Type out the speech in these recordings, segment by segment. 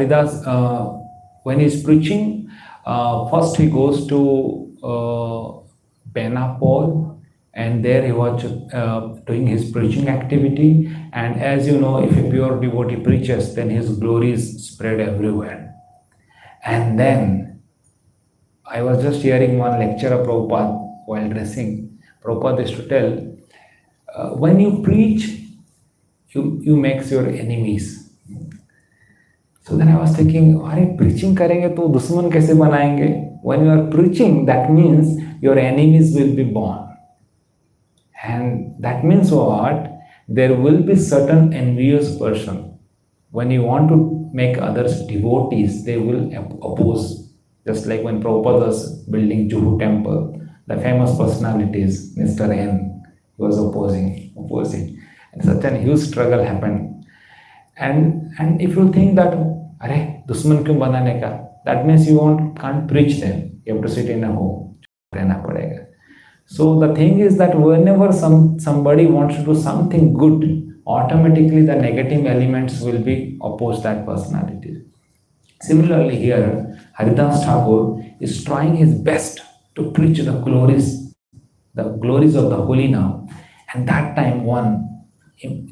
Haridas, when he's preaching, first he goes to Benapole, and there he was doing his preaching activity. And as you know, if a pure devotee preaches, then his glories spread everywhere. And then I was just hearing one lecture of Prabhupada while dressing. Prabhupada used to tell, when you preach, you makes your enemies. So then I was thinking, अरे preaching करेंगे तो दुश्मन कैसे बनाएंगे? When you are preaching, that means your enemies will be born. And that means what? There will be certain envious person. When you want to make others devotees, they will oppose. Just like when Prabhupada was building Juhu temple, the famous personalities, Mr. N, he was opposing. And such a huge struggle happened. And if you think that, अरे दुश्मन क्यों बनाने का? That means you can't preach them. You have to sit in a home. रहना पड़ेगा. So the thing is that whenever somebody wants to do something good, automatically the negative elements will be opposed that personality. Similarly here, Haridas Thakur is trying his best to preach the glories of the holy name. And that time one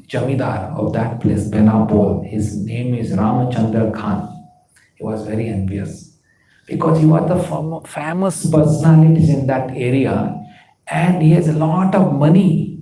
Jamidar of that place, Benapole, his name is Ramachandra Khan. He was very envious because he was the famous personalities in that area and he has a lot of money.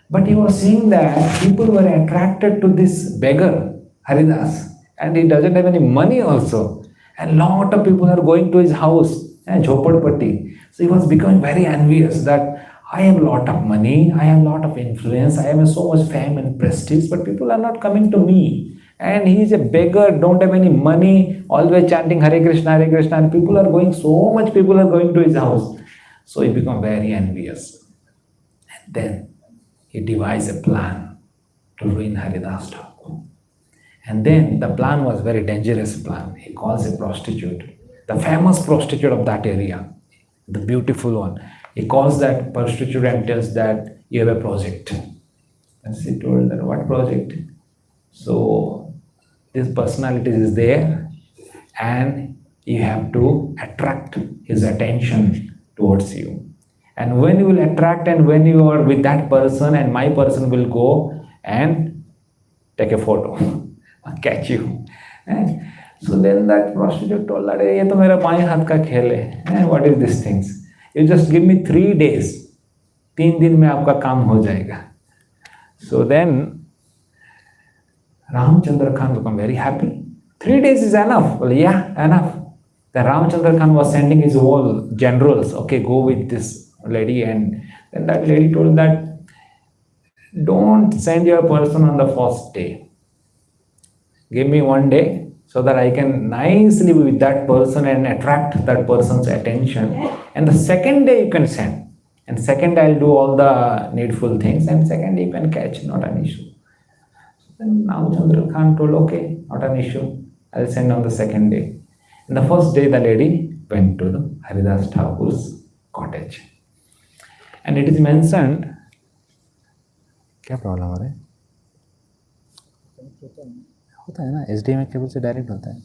But he was saying that people were attracted to this beggar, Haridas, and he doesn't have any money also. And lot of people are going to his house, Jhopadpatti. So he was becoming very envious that I have a lot of money, I have a lot of influence, I have so much fame and prestige, but people are not coming to me. And he is a beggar, don't have any money, always chanting Hare Krishna, and people are going, so much people are going to his house. So he became very envious. And then he devised a plan to ruin Haridas Thakur. And then the plan was very dangerous plan. He calls a prostitute, the famous prostitute of that area, the beautiful one. He calls that prostitute and tells that you have a project. And she told that, what project? So this personality is there and you have to attract his attention towards you. And when you will attract and when you are with that person and my person will go and take a photo, catch you. And so then that prostitute told that, ये तो मेरा बाएं हाथ का खेल है. What is these things? You just give me 3 days. 3 दिन में आपका काम हो जाएगा. So then Ramchandra Khan became very happy. 3 days is enough. Well, yeah, enough. Then Ramchandra Khan was sending his whole generals, okay, go with this lady. And then that lady told that, don't send your person on the first day. Give me 1 day so that I can nicely be with that person and attract that person's attention. And the second day you can send. And second I'll do all the needful things. And second you can catch, not an issue. So then Ramchandra Khan told, okay, not an issue. I'll send on the second day. And the first day the lady went to the Haridas Thakur's cottage. And it is mentioned, क्या problem हो रहा है? होता है ना, HDMI cable से direct होता है.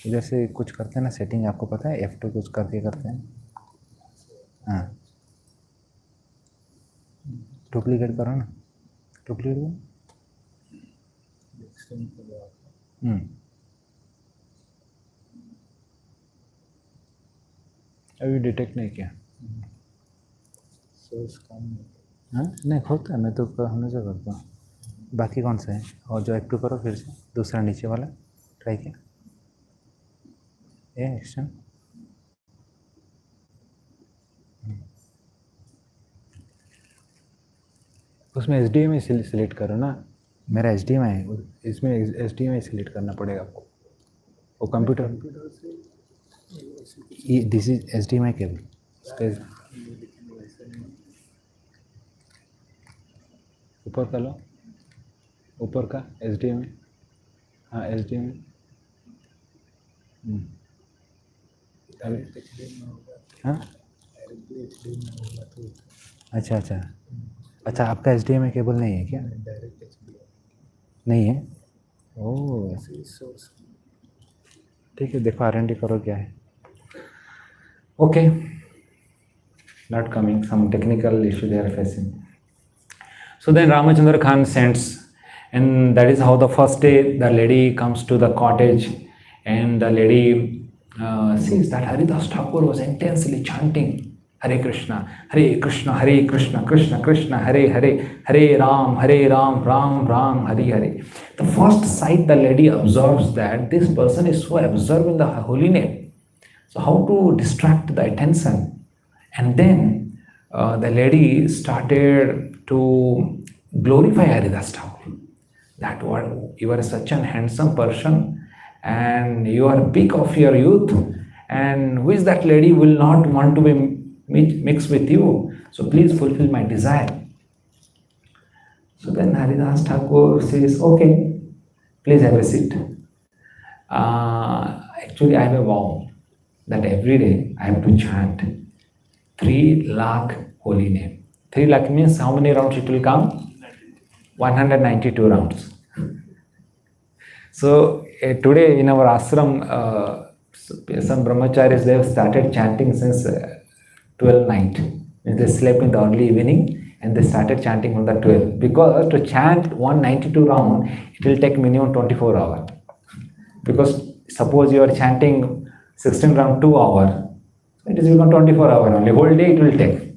इधर से कुछ करते हैं ना सेटिंग, आपको पता है F2 कुछ करके करते हैं. हाँ, डुप्लीकेट करो ना, डुप्लीकेट करो. अभी डिटेक्ट नहीं किया. हाँ नहीं होता है, मैं तो हमेशा करता हूँ. बाकी कौन सा है? और जो F2 करो फिर से दूसरा नीचे वाला ट्राई किया. ये एक्शन उसमें HDMI सिलेक्ट करो ना. मेरा HDMI है, इसमें HDMI सिलेक्ट करना पड़ेगा आपको. वो computer this is HDMI cable. ऊपर का लो, ऊपर का HDMI. हाँ HDMI. हाँ अच्छा अच्छा अच्छा, आपका HDMI केबल नहीं है क्या? नहीं है? ओह, ठीक है, देखो R&D करो क्या है. Okay, not coming. Some technical issue they are facing. So then Ramachandra Khan sends, and that is how the first day the lady comes to the cottage, and the lady sees that Haridas Thakur was intensely chanting Hare Krishna, Hare Krishna, Hare Krishna, Krishna Krishna, Hare Hare, Hare Ram, Ram Ram, Hare Hare. The first sight the lady observes that this person is so absorbed in the holy name. So how to distract the attention? And then the lady started to glorify Haridas Thakur. That what you are such an handsome person, and you are peak of your youth, and who is that lady will not want to be mixed with you? So please fulfill my desire. So then Haridas Thakur says, okay, please have a seat. Actually, I have a vow that every day I have to chant 3 lakh holy name. 3 lakh means how many rounds it will come? 192 rounds. So today in our ashram, some brahmacharis, they have started chanting since 12 night. They slept in the early evening and they started chanting on the 12. Because to chant 192 round, it will take minimum 24 hours. Because suppose you are chanting 16 round 2 hours, it is become 24 hours only. Whole day it will take.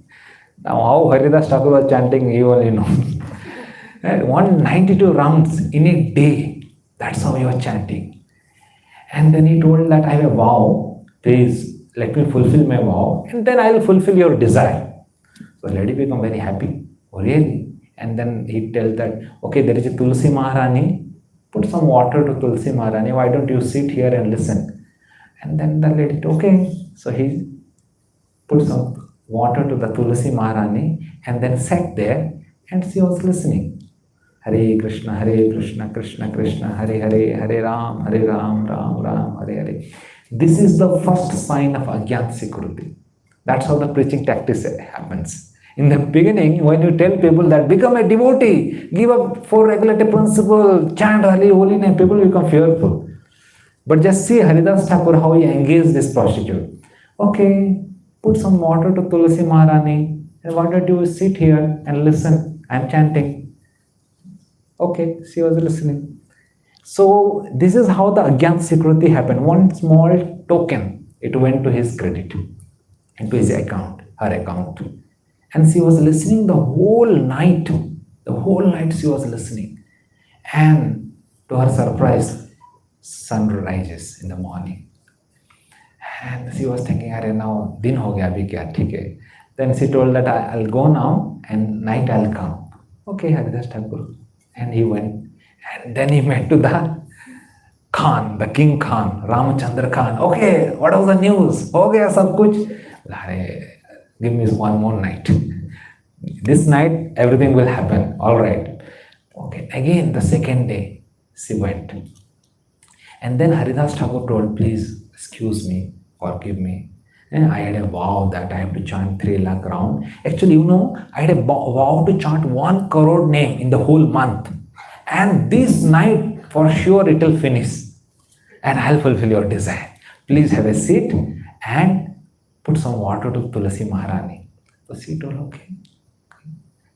Now how Haridas Thakur was chanting, he only knows. 192 rounds in a day. That's how he was chanting. And then he told that I have a vow. Please let me fulfill my vow, and then I will fulfill your desire. So the lady become very happy. Oh really? And then he tells that, okay, there is a Tulsi Maharani. Put some water to Tulsi Maharani. Why don't you sit here and listen? And then the lady, okay. So he put some water to the Tulsi Maharani and then sat there and she was listening. Hare Krishna, Krishna Krishna, Hare Hare, Hare Ram, Ram Ram, Hare Hare. This is the first sign of Ajnat Sikriti. That's how the preaching tactics happens. In the beginning, when you tell people that become a devotee, give up 4 regulative principles, chant holy name, people become fearful. But just see Haridas Thakur, how he engaged this prostitute. Okay, put some water to Tulsi Maharani. And why don't you sit here and listen? I'm chanting. Okay, she was listening. So this is how the Ajnat Sikriti happened. One small token, it went to his credit, into his account, her account. And she was listening the whole night. The whole night she was listening. And to her surprise, sun rises in the morning. And she was thinking, "Arey now din ho gaya abhi kya, theek hai." Then she told that I'll go now and night I'll come. Okay, Haridas Thakur. And he went. And then he met to the Khan, the King Khan, Ramachandra Khan. Okay, what was the news? Ho gaya sab kuch. Give me one more night. This night everything will happen. All right. Okay, again the second day she went. And then Haridas Thakur told, please excuse me, forgive me. And I had a vow that I have to chant 3 lakh round. Actually, I had a vow to chant 1 crore name in the whole month. And this night, for sure, it will finish. And I'll fulfill your desire. Please have a seat and put some water to Tulsi Maharani. So she told, okay.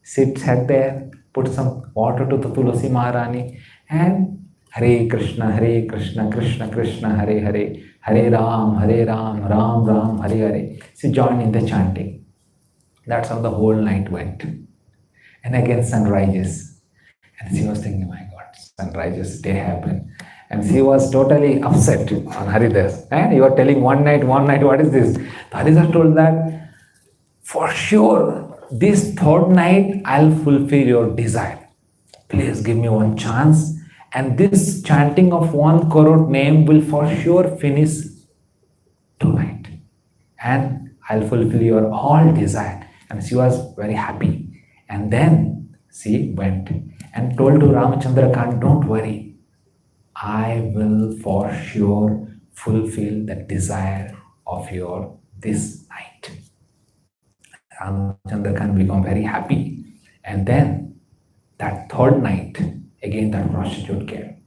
Sat there, put some water to the Tulsi Maharani, and Hare Krishna, Krishna Krishna, Hare Hare, Hare Ram, Ram Ram, Hare Hare. She joined in the chanting. That's how the whole night went. And again sun rises. And she was thinking, my God, sun rises, day happened. And she was totally upset on Haridas. And you are telling one night, what is this? Haridas told that, for sure, this third night, I'll fulfill your desire. Please give me one chance. And this chanting of 1 crore name will for sure finish tonight. And I'll fulfill your all desire. And she was very happy. And then she went and told to Ramachandra Khan, don't worry. I will for sure fulfill the desire of your this night. Ramachandra Khan became very happy. And then that third night, Again that prostitute came.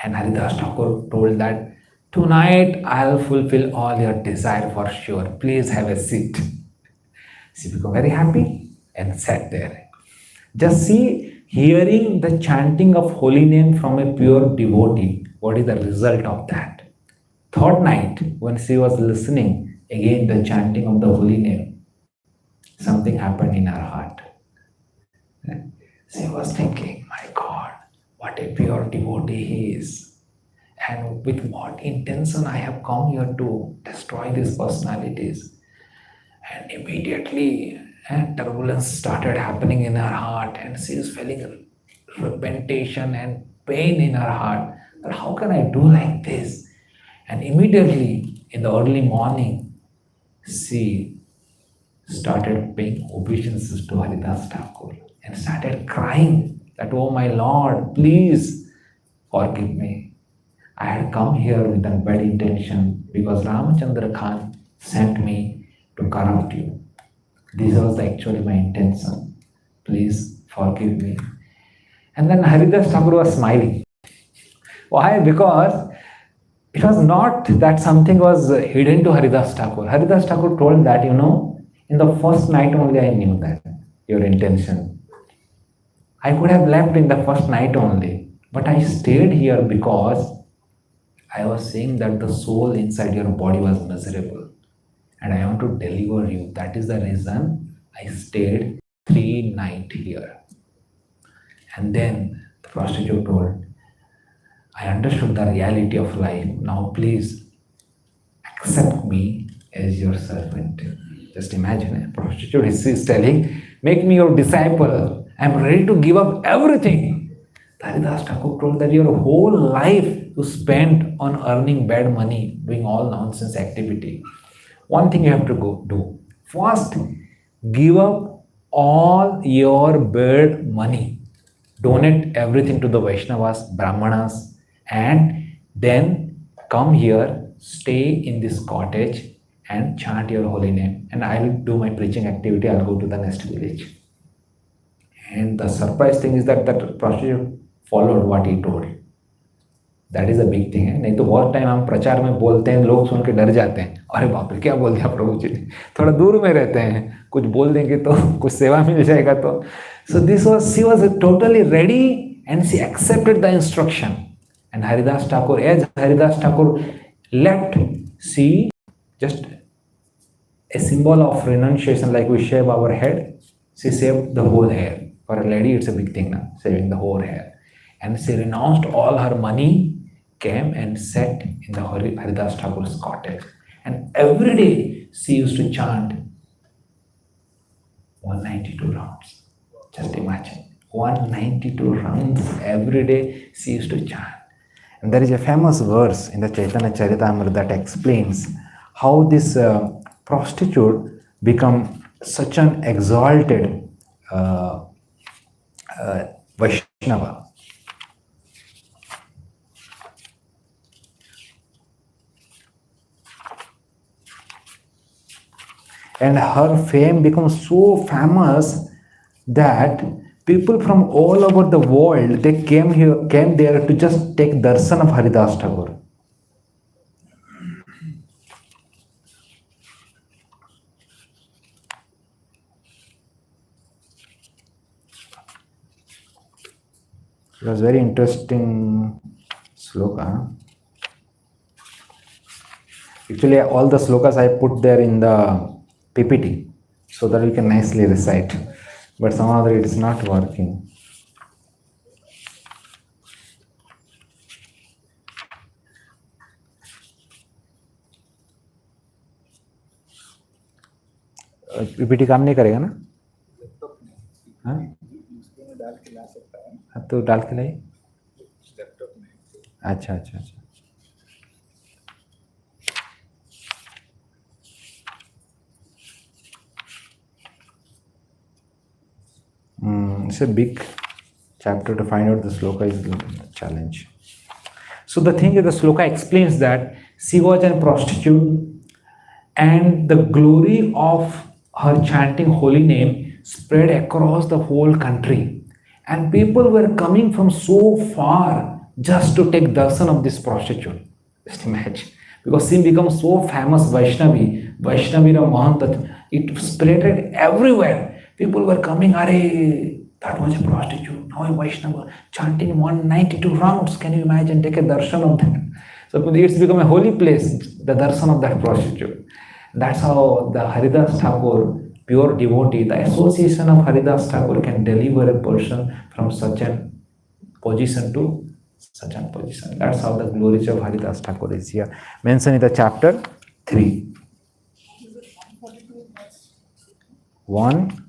And Haridas Thakur told that, tonight I'll fulfill all your desire for sure. Please have a seat. She became very happy and sat there. Just see, hearing the chanting of holy name from a pure devotee, what is the result of that? Third night, when she was listening again the chanting of the holy name, something happened in her heart. She was thinking, my God, what a pure devotee he is. And with what intention I have come here to destroy these personalities. And immediately turbulence started happening in her heart, and she is feeling repentation and pain in her heart. That how can I do like this? And immediately in the early morning, she started paying obeisances to Haridas Thakur and started crying that, oh my Lord, please forgive me. I had come here with a bad intention because Ramachandra Khan sent me to corrupt you. This was actually my intention. Please forgive me. And then Haridas Thakur was smiling. Why? Because it was not that something was hidden to Haridas Thakur. Haridas Thakur told that, in the first night only I knew that, your intention. I could have left in the first night only, but I stayed here because I was saying that the soul inside your body was miserable and I want to deliver you. That is the reason I stayed 3 nights here. And then the prostitute told, I understood the reality of life. Now please accept me as your servant. Just imagine, a prostitute is telling, make me your disciple. I'm ready to give up everything. Haridas Thakur told that your whole life you spent on earning bad money, doing all nonsense activity. One thing you have to go do. First, give up all your bad money. Donate everything to the Vaishnavas, Brahmanas, and then come here, stay in this cottage and chant your holy name. And I'll do my preaching activity. I'll go to the next village. And the surprise thing is that that prostitute followed what he told. That is a big thing है. नहीं तो बहुत time हम प्रचार में बोलते हैं, लोग सुन के डर जाते हैं, अरे बाप रे क्या बोल दिया प्रभु जी, थोड़ा दूर में रहते हैं, कुछ बोल देंगे तो कुछ सेवा मिल जाएगा तो. So this was, she was totally ready and she accepted the instruction. And Haridas Thakur, as Haridas Thakur left, she just a symbol of renunciation, like we shave our head, she shaved the whole hair. For a lady it's a big thing now, shaving the whole hair. And she renounced all her money, came and sat in the Haridas Thakur's cottage. And every day she used to chant 192 rounds. Just imagine, 192 rounds every day she used to chant. And there is a famous verse in the Chaitanya Charitamrita that explains how this prostitute become such an exalted Vaishnava. And her fame becomes so famous that people from all over the world, they came there to just take darshan of Haridas Thakur. It was very interesting sloka. Actually, all the slokas I put there in the PPT so that we can nicely recite. But somehow it is not working. PPT काम नहीं करेगा ना? हाँ? तो डाल के लाइए. अच्छा अच्छा अच्छा. It's a big chapter. To find out the sloka is a challenge. So the thing is, the sloka explains that she was a prostitute and the glory of her chanting holy name spread across the whole country. And people were coming from so far just to take darshan of this prostitute. Just imagine. Because she becomes so famous Vaishnavi Mahant, it spreaded everywhere. People were coming, Are, that was a prostitute, now a Vaishnava, chanting 192 rounds. Can you imagine? Take a darshan of that. So it's become a holy place, the darshan of that prostitute. That's how the Haridas Thakur, pure devotee, the association of Haridas Thakur can deliver a person from such a position to such a position. That's how the glories of Haridas Thakur is here mentioned in the chapter 3. 1.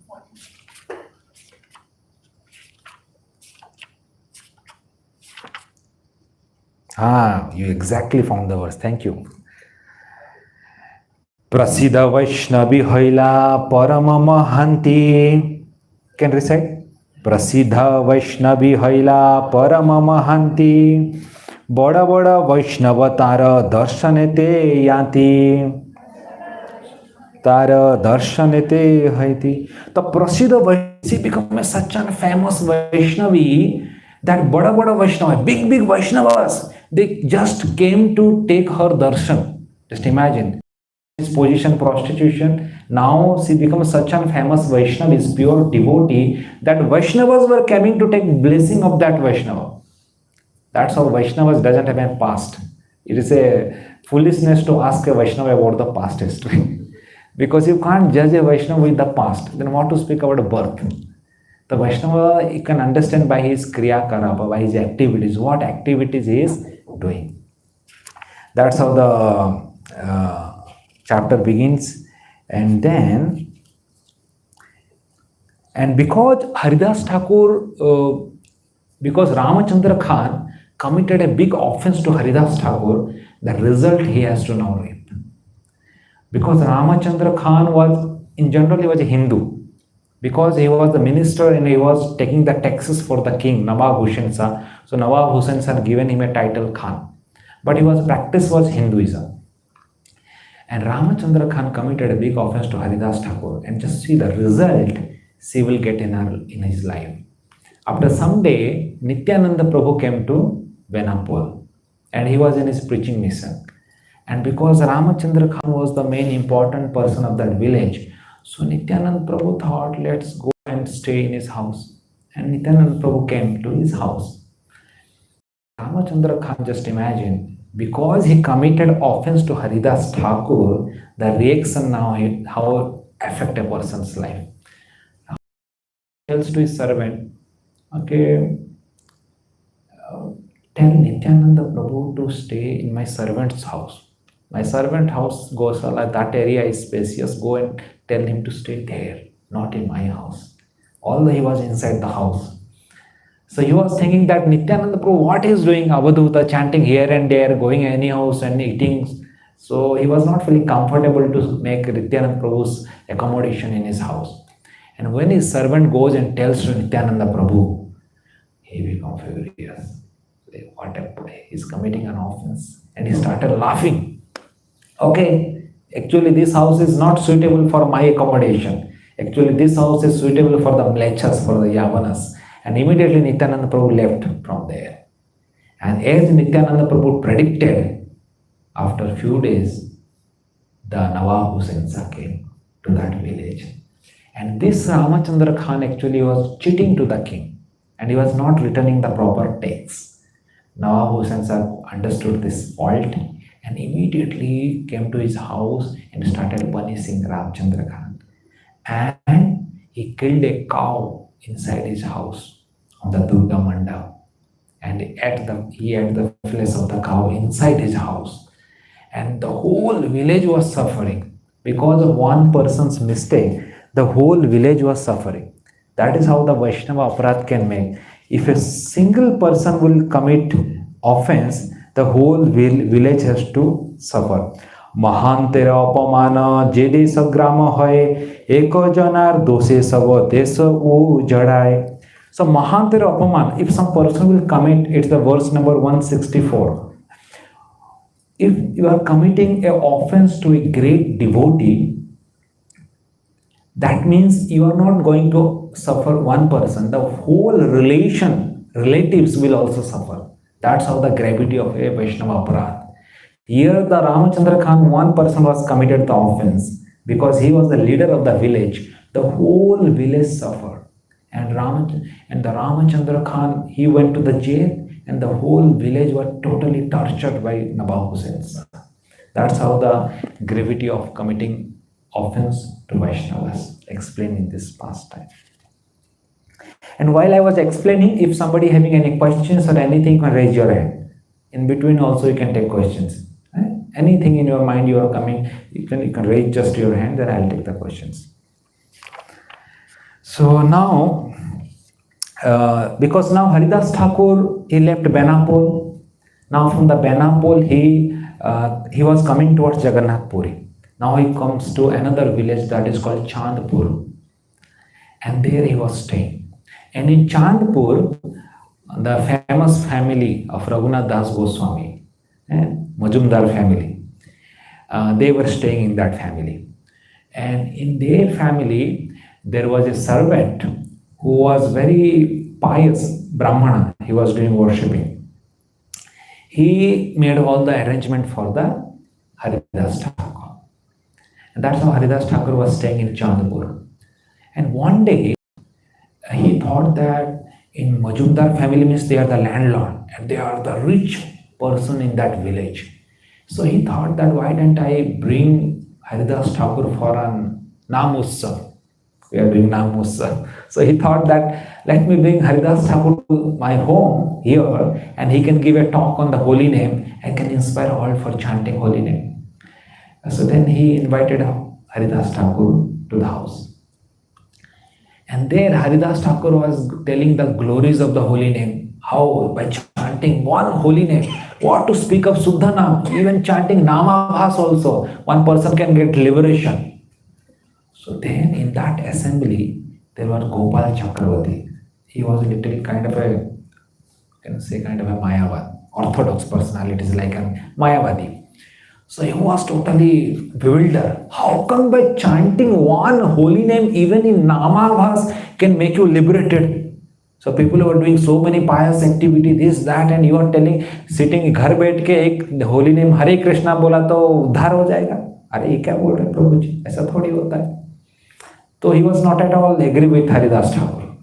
You exactly found the verse. Thank you. Prasida Vaishnavi Hoila Parama Mahanti. Can recite? Prasida Vaishnavi Hoila Parama Mahanti. Bada Bada Vaishnava Tara Darshanete Yanti. Tara Darshanete Haiti. The Prasida Vaishnavi became such a famous Vaishnavi that Bada Vaishnava, big Vaishnavas, they just came to take her darshan. Just imagine. His position prostitution, now she becomes such a famous Vaishnavi, pure devotee, that Vaishnavas were coming to take blessing of that Vaishnava. That's how Vaishnavas doesn't have a past. It is a foolishness to ask a Vaishnava about the past history. Because you can't judge a Vaishnava with the past, then what to speak about birth? The Vaishnava, you can understand by his Kriya Karapa, by his activities, what activities he is doing. That's how the chapter begins. And because Haridas Thakur, because Ramachandra Khan committed a big offense to Haridas Thakur, the result he has to now reap. Because Ramachandra Khan was, in general, he was a Hindu. Because he was the minister and he was taking the taxes for the king, Nawab Hussain Shah. So Nawab Hussain Shah given him a title Khan. But his practice was Hinduism. And Ramachandra Khan committed a big offense to Haridas Thakur. And just see the result she will get in his life. After some day, Nityananda Prabhu came to Benapur. And he was in his preaching mission. And because Ramachandra Khan was the main important person of that village, so Nityananda Prabhu thought, let's go and stay in his house. And Nityananda Prabhu came to his house. Ramachandra Khan, just imagine, because he committed offense to Haridas Thakur, the reaction now, how affect a person's life. He tells to his servant, okay, tell Nityananda Prabhu to stay in my servant's house. My servant house goes, that area is spacious, go and tell him to stay there, not in my house. Although he was inside the house. So he was thinking that Nityananda Prabhu, what he is doing, Avadhuta, chanting here and there, going any house and eating. So he was not feeling comfortable to make Nityananda Prabhu's accommodation in his house. And when his servant goes and tells to Nityananda Prabhu, he becomes furious. What he's committing an offense. And he started laughing. Okay, actually this house is not suitable for my accommodation. Actually this house is suitable for the Mlechas, for the Yavanas. And immediately Nityananda Prabhu left from there. And as Nityananda Prabhu predicted, after a few days, the Nawab Hussain Shah came to that village. And this Ramachandra Khan actually was cheating to the king. And he was not returning the proper tax. Nawab Hussain Shah understood this fault and immediately came to his house and started punishing Ramchandra Khan. And he killed a cow inside his house on the Durga Mandap. And he ate the flesh of the cow inside his house. And the whole village was suffering. Because of one person's mistake, the whole village was suffering. That is how the Vaishnava Aparadh can make. If a single person will commit offense, the whole village has to suffer. Mahantera apamana jede sagrama hoy eko janar doshe savo desa u jadai. So Mahantera apamana, if some person will commit, it's the verse number 164. If you are committing an offense to a great devotee, that means you are not going to suffer one person, the whole relatives will also suffer. That's how the gravity of a Vaishnava aparadh. Here the Ramachandra Khan, one person was committed the offense because he was the leader of the village. The whole village suffered. And the Ramachandra Khan, he went to the jail and the whole village was totally tortured by Nawab Hussain. That's how the gravity of committing offense to Vaishnavas explained in this pastime. And while I was explaining, if somebody having any questions or anything, you can raise your hand. In between also you can take questions. Anything in your mind you are coming, you can raise just your hand and I'll take the questions. So now, because now Haridas Thakur, he left Benapol. Now from the Benapol, he was coming towards Jagannath Puri. Now he comes to another village that is called Chandpur. And there he was staying. And in Chandpur, the famous family of Raghunath Das Goswami, Majumdar family, they were staying in that family. And in their family, there was a servant who was very pious, Brahmana, he was doing worshipping. He made all the arrangement for the Haridas Thakur. And that's how Haridas Thakur was staying in Chandpur. And one day, he thought that in Majumdar family means they are the landlord and they are the rich person in that village. So he thought that why don't I bring Haridas Thakur for an Nam Utsav. We are doing Nam Utsav. So he thought that let me bring Haridas Thakur to my home here and he can give a talk on the holy name and can inspire all for chanting holy name. So then he invited Haridas Thakur to the house. And there Haridas Thakur was telling the glories of the holy name. How by chanting one holy name, what to speak of Suddha Nam, even chanting Namabhas also, one person can get liberation. So then in that assembly, there was Gopal Chakravarti. He was a little kind of a Mayavad, orthodox personalities like a Mayavadi. So he was totally bewildered. How come by chanting one holy name, even in Namabhas, can make you liberated? So people who are doing so many pious activity, this, that, and you are telling, sitting घर बैठ के एक holy name Hare Krishna बोला तो उद्धार हो जाएगा. अरे ये क्या बोल रहे हैं प्रभु जी? ऐसा थोड़ी होता है. So he was not at all agree with Haridas Thakur.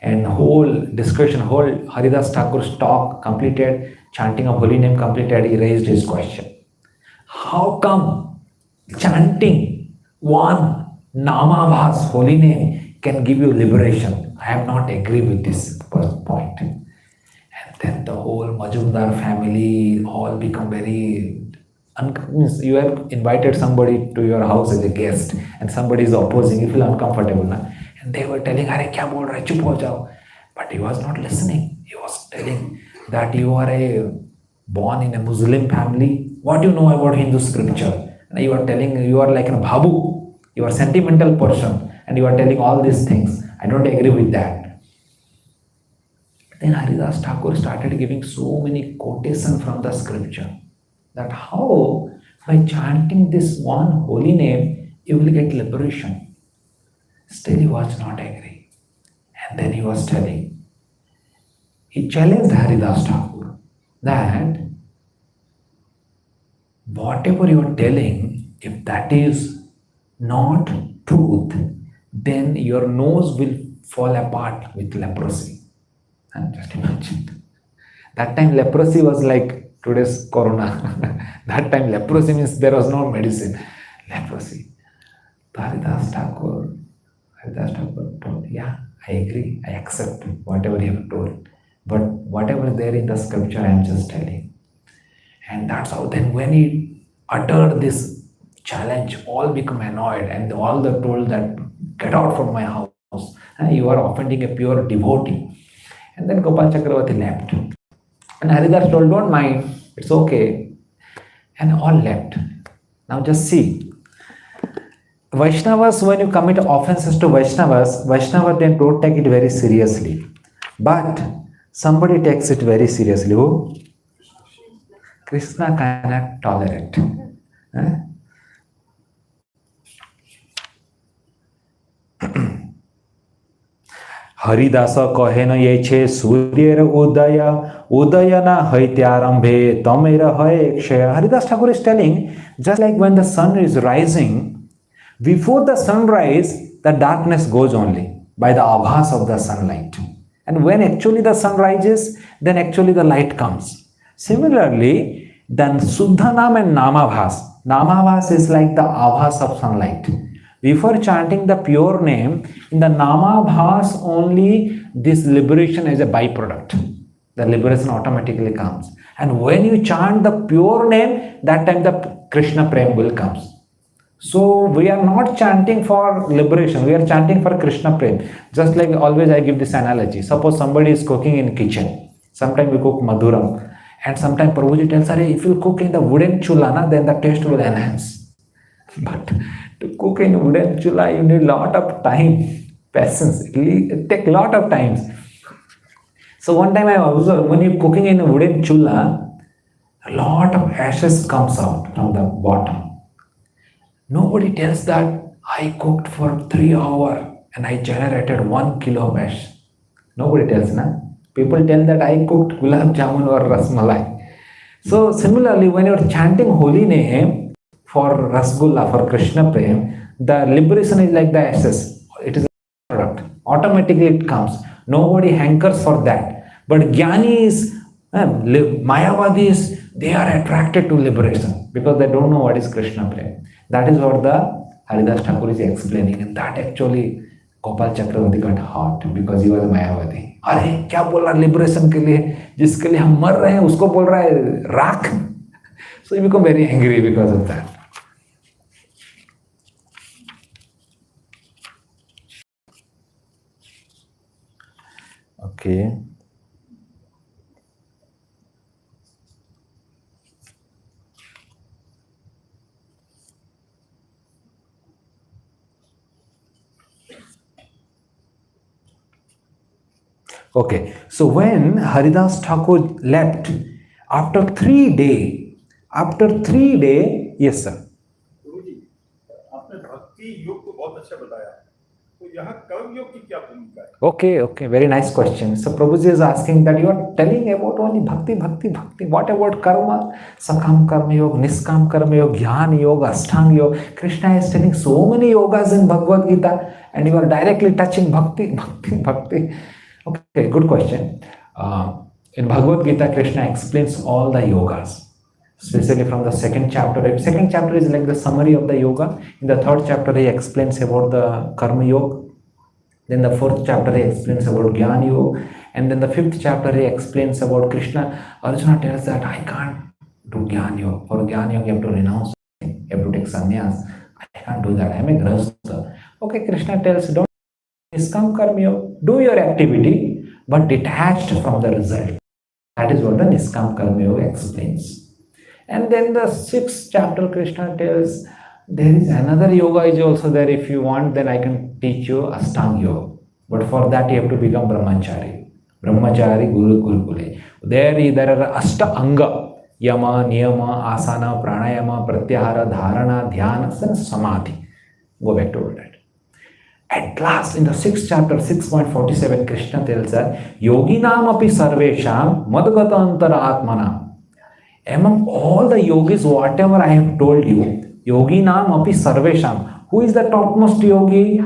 And whole discussion, whole Haridas Thakur's talk completed, chanting of holy name completed, he raised his question. How come chanting one Namabhas, holy name, can give you liberation? I am not agree with this point. And then the whole Majumdar family all become very you have invited somebody to your house as a guest and somebody is opposing, you feel uncomfortable. Na? And they were telling, Are kya bol raha hai? Chup ho jao. But he was not listening. He was telling that you are born in a Muslim family. What do you know about Hindu scripture? And you are telling you are like a bhabu. You are a sentimental person and you are telling all these things. I don't agree with that. Then Haridas Thakur started giving so many quotations from the scripture that how by chanting this one holy name you will get liberation. Still he was not agree. And then he was telling, he challenged Haridas Thakur that whatever you are telling, if that is not truth, then your nose will fall apart with leprosy. And just imagine. That time leprosy was like today's corona. That time leprosy means there was no medicine. Leprosy. Haridas Thakur told, yeah, I agree, I accept whatever you have told. But whatever is there in the scripture, I am just telling. And that's how then when he uttered this challenge, all become annoyed and all the told that get out from my house. You are offending a pure devotee. And then Gopal Chakravarti left. And Haridas told, don't mind, it's okay. And all left. Now just see. Vaishnavas, when you commit offenses to Vaishnavas then don't take it very seriously. But somebody takes it very seriously. Who? Krishna cannot tolerate. Haridas કહે ન એ છે સૂર્યર ઉદય ઉદયના હૈત્યારંભે તમેર હય ક્ષય. Haridas Thakur is telling, just like when the sun is rising, before the sunrise, the darkness goes only by the abhas of the sunlight. And when actually the sun rises, then actually the light comes. Similarly, then Suddhanam and Namabhas. Namabhas is like the abhas of sunlight. Before chanting the pure name, in the Namabhas only this liberation is a byproduct. The liberation automatically comes. And when you chant the pure name, that time the Krishna Prem will comes. So we are not chanting for liberation, we are chanting for Krishna Prem. Just like always I give this analogy. Suppose somebody is cooking in kitchen. Sometimes we cook Madhuram. And sometimes Prabhuji tells, if you cook in the wooden chula, then the taste will enhance. But to cook in wooden chula, you need lot of time, patience. It take lot of times. So one time I observed, when you're cooking in a wooden chula, a lot of ashes comes out from the bottom. Nobody tells that I cooked for 3 hours and I generated 1 kilo of ash. Nobody tells, na? People tell that I cooked gulab jamun or rasmalai. So similarly, when you're chanting holy name for rasgulla, for Krishna Prem, the liberation is like the ashes. It is a product. Automatically it comes. Nobody hankers for that. But Jnanis, Mayavadis, they are attracted to liberation because they don't know what is Krishna Prem. That is what the Haridas Thakur is explaining, and that actually Gopal Chakravarti got hot because he was a Mayavadi. अरे क्या बोल रहा liberation के लिए, जिसके लिए हम मर रहे हैं उसको बोल रहा है राख. So he become very angry because of that. Okay. Okay, so when Haridas Thakur left, after 3 days, yes sir. गुरुजी, आपने भक्ति योग को बहुत अच्छा बताया, तो यहाँ कर्म योग की क्या भूमिका है? Okay, very nice question. So Prabhuji is asking that you are telling about only bhakti. What about karma? Sakam karma yoga, niskam karma yoga, jnana yoga, ashtanga yoga. Krishna is telling so many yogas in Bhagavad Gita, and you are directly touching bhakti. Okay, good question. In Bhagavad Gita, Krishna explains all the yogas, especially from the second chapter. Second chapter is like the summary of the yoga. In the third chapter, he explains about the karma yoga. Then the fourth chapter, he explains about Jnana yoga. And then the fifth chapter, he explains about Krishna. Arjuna tells that I can't do Jnana yoga. For Jnana yoga, you have to renounce, you have to take sannyas. I can't do that. I am a grahastha. Okay, Krishna tells, don't niskam karma yoga. Do your activity, but detached from the result. That is what the niskam karma yoga explains. And then the sixth chapter, Krishna tells, there is another yoga is also there. If you want, then I can teach you Ashtanga yoga. But for that, you have to become brahmachari. Brahmachari Gurukule. There are Ashta Anga. Yama, Niyama, Asana, Pranayama, Pratyahara, Dharana, Dhyana, and Samadhi. Go back to that. At last, in the sixth chapter, 6.47, Krishna tells us, Yoginam api sarvesham madgata antara atmanam. Among all the yogis, whatever I have told you, Yoginam api sarvesham. Who is the topmost yogi?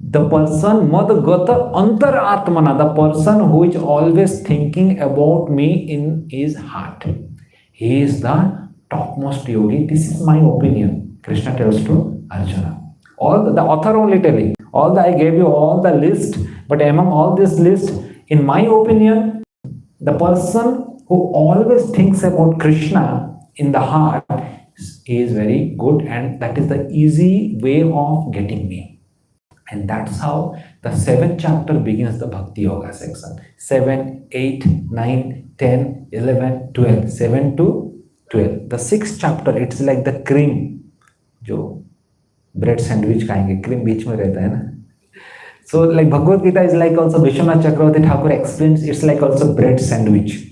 The person madgata antara atmana, the person who is always thinking about me in his heart. He is the topmost yogi. This is my opinion. Krishna tells to Arjuna. All the author only telling. I gave you all the list, but among all this list, in my opinion, the person who always thinks about Krishna in the heart is very good, and that is the easy way of getting me. And that's how the 7th chapter begins the Bhakti Yoga section. 7, 8, 9, 10, 11, 12. 7 to 12. The 6th chapter, it's like the cream. जो bread sandwich खाएंगे, cream बीच में रहता है ना. So like Bhagavad Gita is like also Vishwanath Chakravarti Thakur explains, it's like also bread sandwich.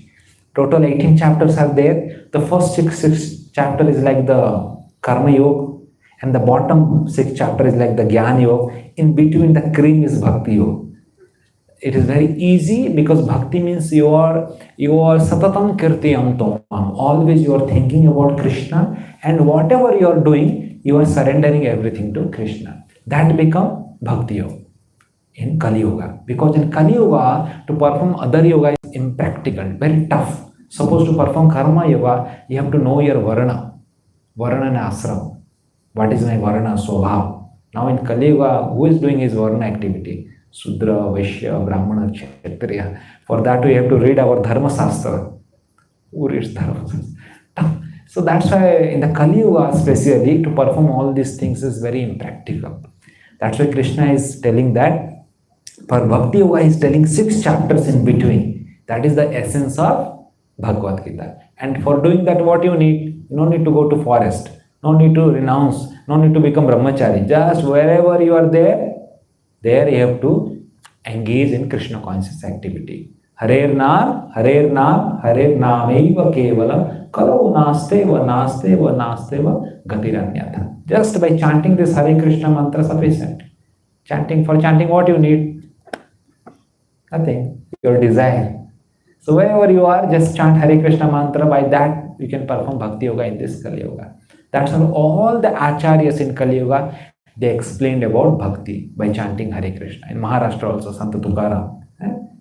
Total 18 chapters are there. The first six chapter is like the Karma Yoga, and the bottom 6 chapter is like the Jnana Yoga. In between, the cream is Bhakti Yoga. it is very easy, because bhakti means you are satatam kirtiyam tomam. Always you are thinking about Krishna, and whatever you are doing, you are surrendering everything to Krishna. That become bhakti yoga in Kali Yoga. Because in Kali Yoga, to perform other yoga is impractical, very tough. Suppose to perform karma yoga, you have to know your varna and ashram. What is my varna, swabhav? Now in Kali Yuga, who is doing his varna activity? Sudra, Vaishya, Brahmana, Kshatriya. For that we have to read our Dharma Shastra. Who reads Dharma Shastra? So that's why in the Kali Yuga especially, to perform all these things is very impractical. That's why Krishna is telling that for Bhakti Yoga he is telling 6 chapters in between. That is the essence of Bhagavad Gita. And for doing that, what you need? You don't need to go to forest. No need to renounce. No need to become brahmachari. Just wherever you are there you have to engage in Krishna conscious activity. Harer Naam, Harer Nameva Kevalam, Kalo Nasteva, Gatiranyatha. Just by chanting this Hare Krishna mantra sufficient. For chanting, what you need? Nothing. Your desire. So wherever you are, just chant Hare Krishna mantra. By that, you can perform Bhakti Yoga in this Kali Yoga. That's how all the acharyas in Kali Yuga, they explained about bhakti by chanting Hare Krishna. In Maharashtra also, Sant Tukaram,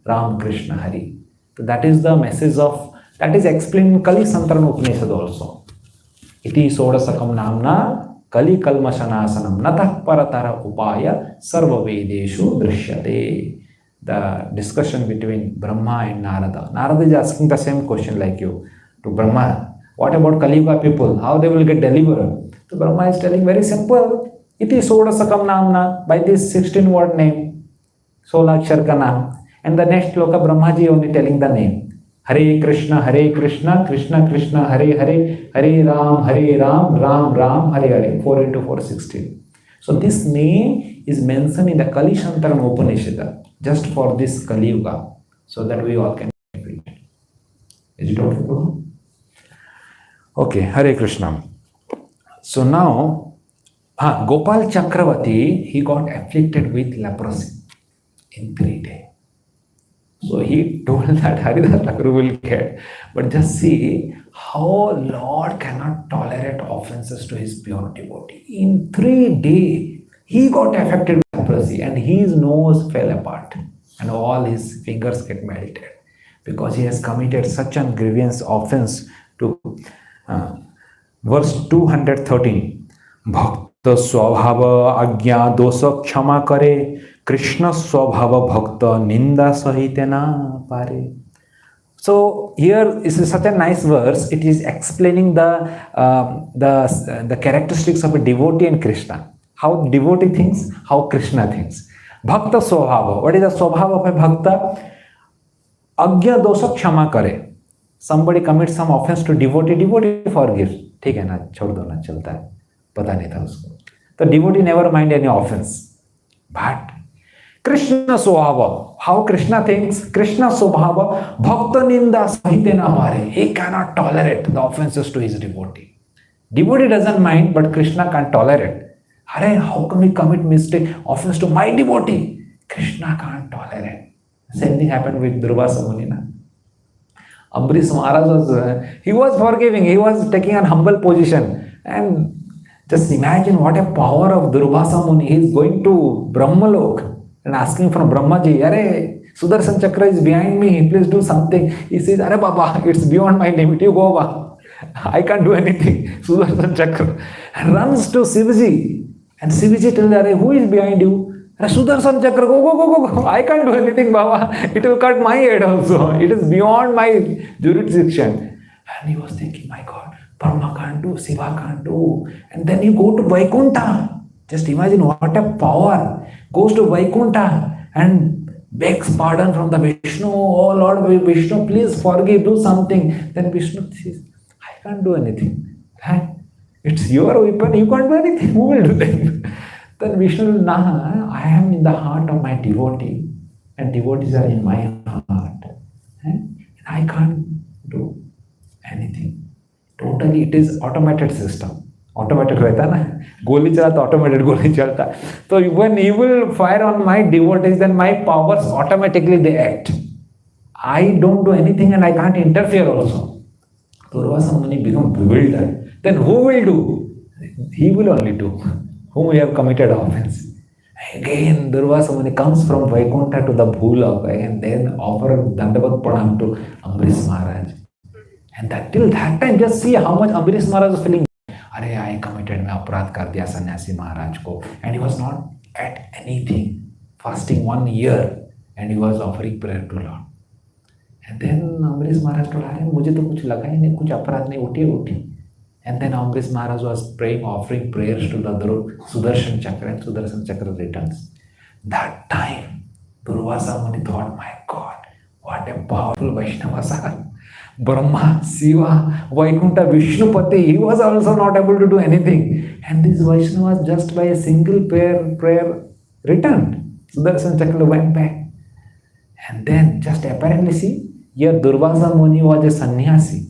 Ram Krishna Hari. So that is the message of, that is explained in Kali Santarana Upanishad also. Iti sodasakam namna Kali kalmasanasanam natah paratara upaya sarva vedeshu drishyate. The discussion between Brahma and Narada. Narada is asking the same question like you to Brahma. What about Kali Yuga people? How they will get delivered? So Brahma is telling very simple. Iti sodasakam namna, by this 16 word name. Solakshar ka naam. And the next sloka Brahmaji only telling the name. Hare Krishna, Krishna Krishna, Hare Hare, Hare Ram, Ram Ram, Hare Hare. 4 into 4, 16. So this name is mentioned in the Kali Santarana Upanishad just for this Kali Yuga, so that we all can read. Is it okay? Okay, Hare Krishna. So now, Gopal Chakravarti, he got afflicted with leprosy in 3 days. So he told that Haridas Thakur will get. But just see how Lord cannot tolerate offenses to his pure devotee. In 3 days, he got affected with leprosy and his nose fell apart and all his fingers get melted because he has committed such an grievous offense to verse 213. Bhakta swabhava agya dosa kshama kare Krishna swabhava bhakta ninda sahitena pare. So here is such a nice verse. It is explaining the characteristics of a devotee and Krishna. How devotee thinks, how Krishna thinks. Bhakta swabhava. What is the swabhava of a bhakta? Agya dosa kshama kare. Somebody commits some offense to devotee forgives. ठीक है ना, छोड़ दो ना, चलता है, पता नहीं था उसको. The devotee never mind any offense. But Krishna swabhava, how Krishna thinks, Krishna swabhava, bhakta ninda sahitena pare. He cannot tolerate the offenses to his devotee. Devotee doesn't mind, but Krishna can't tolerate. Arey, how come we commit mistake, offense to my devotee? Krishna can't tolerate. Same thing happened with Durvasa Muni. Ambarish Maharaj was forgiving, he was taking an humble position. And just imagine what a power of Durvasa Muni. He is going to Brahmalok and asking from Brahmaji, Arey, Sudarshan Chakra is behind me, please do something. He says, Arey Baba, it's beyond my limit, you go Baba. I can't do anything. Sudarshan Chakra. And runs to Shivaji. And Shivaji tells, Arey, who is behind you? Sudarshan Chakra, go. I can't do anything, Baba. It will cut my head also. It is beyond my jurisdiction. And he was thinking, my God, Brahma can't do, Shiva can't do. And then you go to Vaikuntha. Just imagine what a power. Goes to Vaikuntha and begs pardon from the Vishnu. Oh Lord Vishnu, please forgive, do something. Then Vishnu says, I can't do anything. It's your weapon, you can't do anything. Who will do that? Then Vishnu will, I am in the heart of my devotee and devotees are in my heart. And I can't do anything. Totally, it is automated system. Automatic रहता ना, गोली चला तो automatic गोली चलता. So when he will fire on my devotees, then my powers automatically they act. I don't do anything and I can't interfere also. Durvasa Muni become bewildered. Then who will do? He will only do, whom we have committed offense. Again, Durvasa Muni comes from Vaikuntha to the Bhulok and then offer Dandavat Pranam to Ambarish Maharaj. And that till that time, just see how much Ambarish Maharaj was feeling. अरे I committed, मैं अपराध कर दिया सन्यासी महाराज को. And he was not at anything, fasting 1 year and he was offering prayer to Lord. And then Ambarish Maharaj told, अरे मुझे तो कुछ लगा ही नहीं, कुछ अपराध नहीं, उठी. And then Ambarish Maharaj was praying, offering prayers to the Sudarshan Chakra, and Sudarshan Chakra returns. That time, Durvasa Muni thought, my God, what a powerful Vaishnava Sar. Brahma, Shiva, Vaikuntha, Vishnupati, he was also not able to do anything. And these Vaishnavas just by a single prayer returned. Sudarshan Chakra went back. And then just apparently see, here Durvasa Muni was a sannyasi,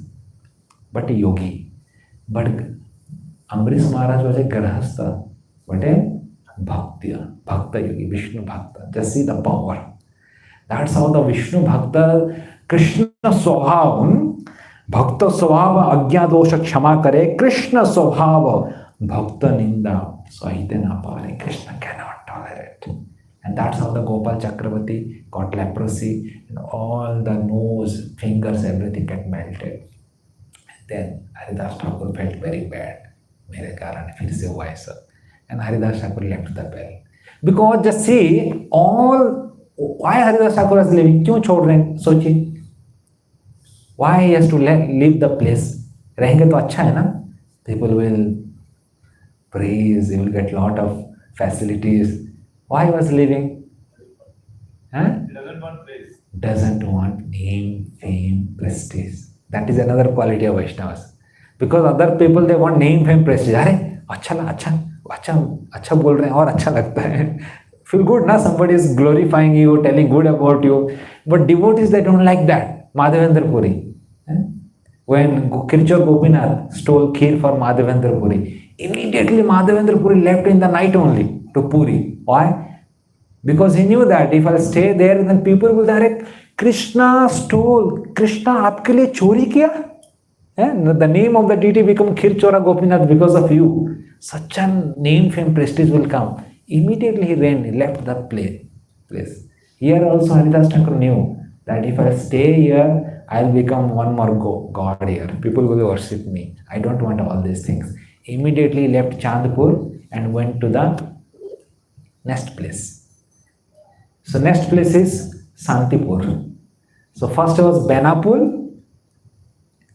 but a yogi. But Ambarish Maharaj was a grahastha, but a bhakta yogi, Vishnu bhakta. Just see the power. That's how the Vishnu bhakta, Krishna स्वभाव, भक्त स्वभाव अज्ञा दोष क्षमा करे, कृष्ण स्वभाव भक्त निंदा सहित ना पारे. Krishna cannot tolerate. And that's how the Gopal Chakravarti got leprosy and all the nose, fingers, everything get melted. And then Haridas Thakur felt very bad. मेरे कारण फिर से हुआ ऐसा. And Haridas Thakur left the bell. Because just see all, why Haridas Thakur was leaving? क्यों छोड़ रहे हैं? सोचिए. Why he has to leave the place? रहेंगे तो अच्छा है ना? People will praise, he will get lot of facilities. Why he was leaving? Huh? He doesn't want praise. Doesn't want name, fame, prestige. That is another quality of Vaishnavas. Because other people they want name, fame, prestige. अरे अच्छा बोल रहे हैं और अच्छा लगता है. Feel good na, somebody is glorifying you, telling good about you. But devotees they don't like that. Madhavendra Puri. When Kirchor Gopinath stole kheer for Madhavendra Puri, immediately Madhavendra Puri left in the night only to Puri. Why? Because he knew that if I stay there, then people will direct, Krishna stole, Krishna आपके लिए चोरी किया? The name of the deity become Kirchora Gopinath because of you. Such a name, fame, prestige will come. Immediately he ran, he left the place. Here also Haridas Thakur knew that if I stay here, I'll become one more god here. People will worship me. I don't want all these things. Immediately left Chandpur and went to the next place. So next place is Santipur. So first was Benapur,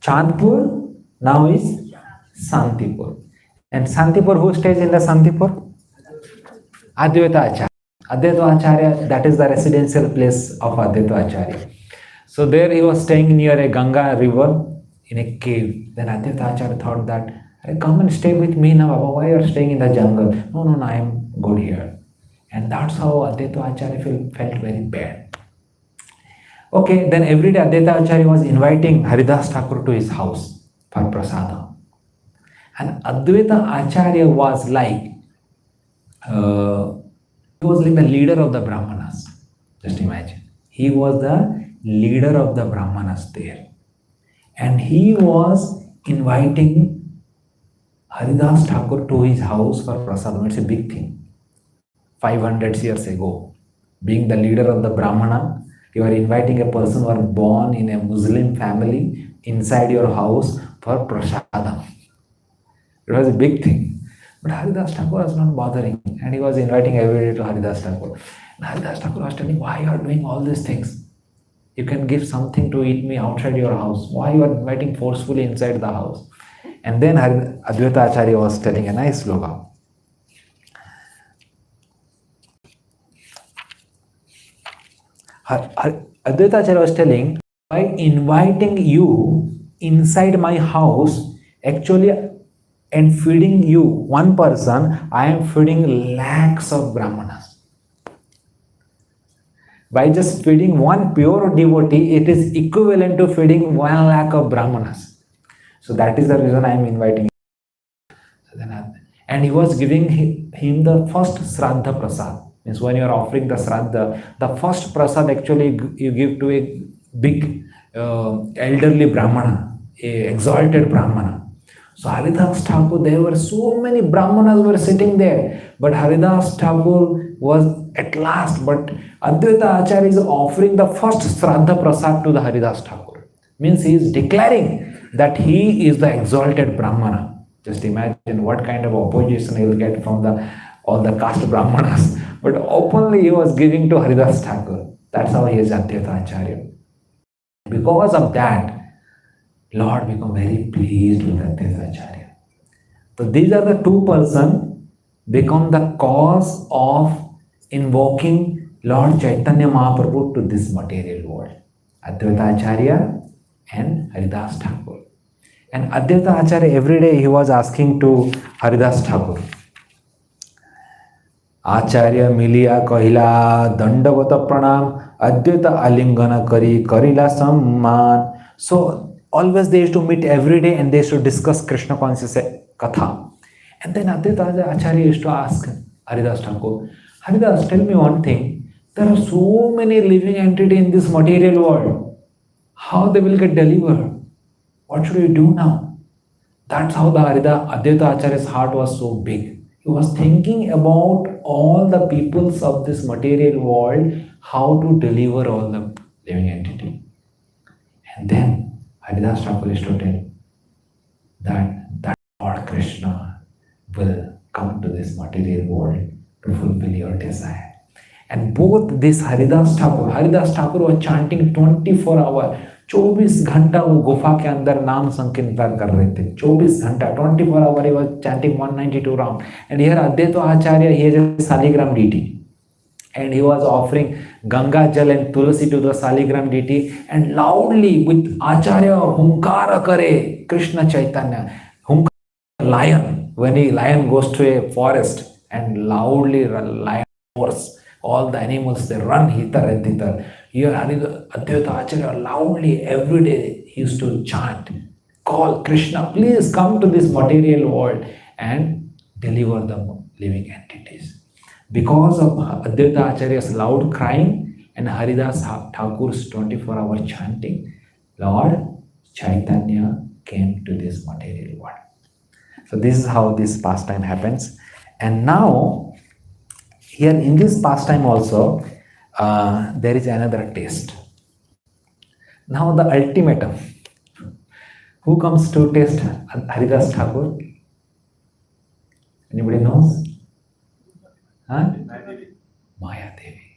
Chandpur, now is Santipur. And Santipur, who stays in the Santipur? Advaita Acharya. Advaita Acharya, that is the residential place of Advaita Acharya. So there he was staying near a Ganga river in a cave. Then Advaita Acharya thought that, come and stay with me now, Baba. Why you are staying in the jungle? No, I am good here. And that's how Advaita Acharya felt very bad. Okay, then every day Advaita Acharya was inviting Haridas Thakur to his house for prasada. And Advaita Acharya was like, he was like the leader of the Brahmanas. Just imagine. He was the leader of the Brahmanas there. And he was inviting Haridas Thakur to his house for prasadam. It's a big thing. 500 years ago, being the leader of the Brahmana, you are inviting a person who was born in a Muslim family inside your house for prasadam. It was a big thing. But Haridas Thakur was not bothering, and he was inviting every day to Haridas Thakur. And Haridas Thakur was telling, why you are doing all these things? You can give something to eat me outside your house. Why you are inviting forcefully inside the house? And then Advaita Acharya was telling a nice slogan. Advaita Acharya was telling, by inviting you inside my house, actually, and feeding you one person, I am feeding lakhs of Brahmanas. By just feeding one pure devotee, it is equivalent to feeding 1 lakh of Brahmanas. So that is the reason I am inviting you. And he was giving him the first Shraddha Prasad. Means when you are offering the Shraddha, the first Prasad actually you give to a big elderly Brahmana, a exalted Brahmana. So Haridas Thakur, there were so many Brahmanas were sitting there, but Haridas Thakur was at last, but Advaita Acharya is offering the first Shraddha Prasad to the Haridas Thakur. Means he is declaring that he is the exalted Brahmana. Just imagine what kind of opposition he will get from all the caste Brahmanas. But openly he was giving to Haridas Thakur. That's how he is Advaita Acharya. Because of that, Lord become very pleased with Advaita Acharya. So these are the two persons become the cause of invoking Lord Chaitanya Mahaprabhu to this material world. Advaita Acharya and Haridas Thakur. And Advaita Acharya every day he was asking to Haridas Thakur, Acharya मिलिया कहिला दंडवत प्रणाम अद्वैत आलिंगन करी करिला सम्मान. So always they used to meet every day and they used to discuss Krishna consciousness katha. And then Advaita Acharya used to ask Haridas Thakur, Haridas, tell me one thing. There are so many living entities in this material world. How they will get delivered? What should we do now? That's how the Advaita Acharya's heart was so big. He was thinking about all the peoples of this material world, how to deliver all the living entity. And then Haridas Thakur is to tell that Lord Krishna will come to this material world to fulfill your desire. And both this Haridas Thakur was chanting 24 hours. 24 घंटा वो गुफा के अंदर नाम संकीर्तन कर रहे थे. 24 घंटा, 24 hours he was chanting 192 rounds. And here Advaita Acharya, he is a Saligram deity. And he was offering Ganga Jal and Tulsi to the Saligram deity. And loudly with Acharya Hunkara Kare, Krishna Chaitanya. Hunkara, lion. When a lion goes to a forest and loudly lion roars, all the animals, they run hither and thither. Here Advaita Acharya loudly every day he used to chant, call Krishna, please come to this material world and deliver the living entities. Because of Advaita Acharya's loud crying and Haridas Thakur's 24-hour chanting, Lord Chaitanya came to this material world. So this is how this pastime happens. And now, here in this pastime also, there is another taste. Now the ultimatum. Who comes to taste Haridas Thakur? Anybody knows? Huh? Maya Devi.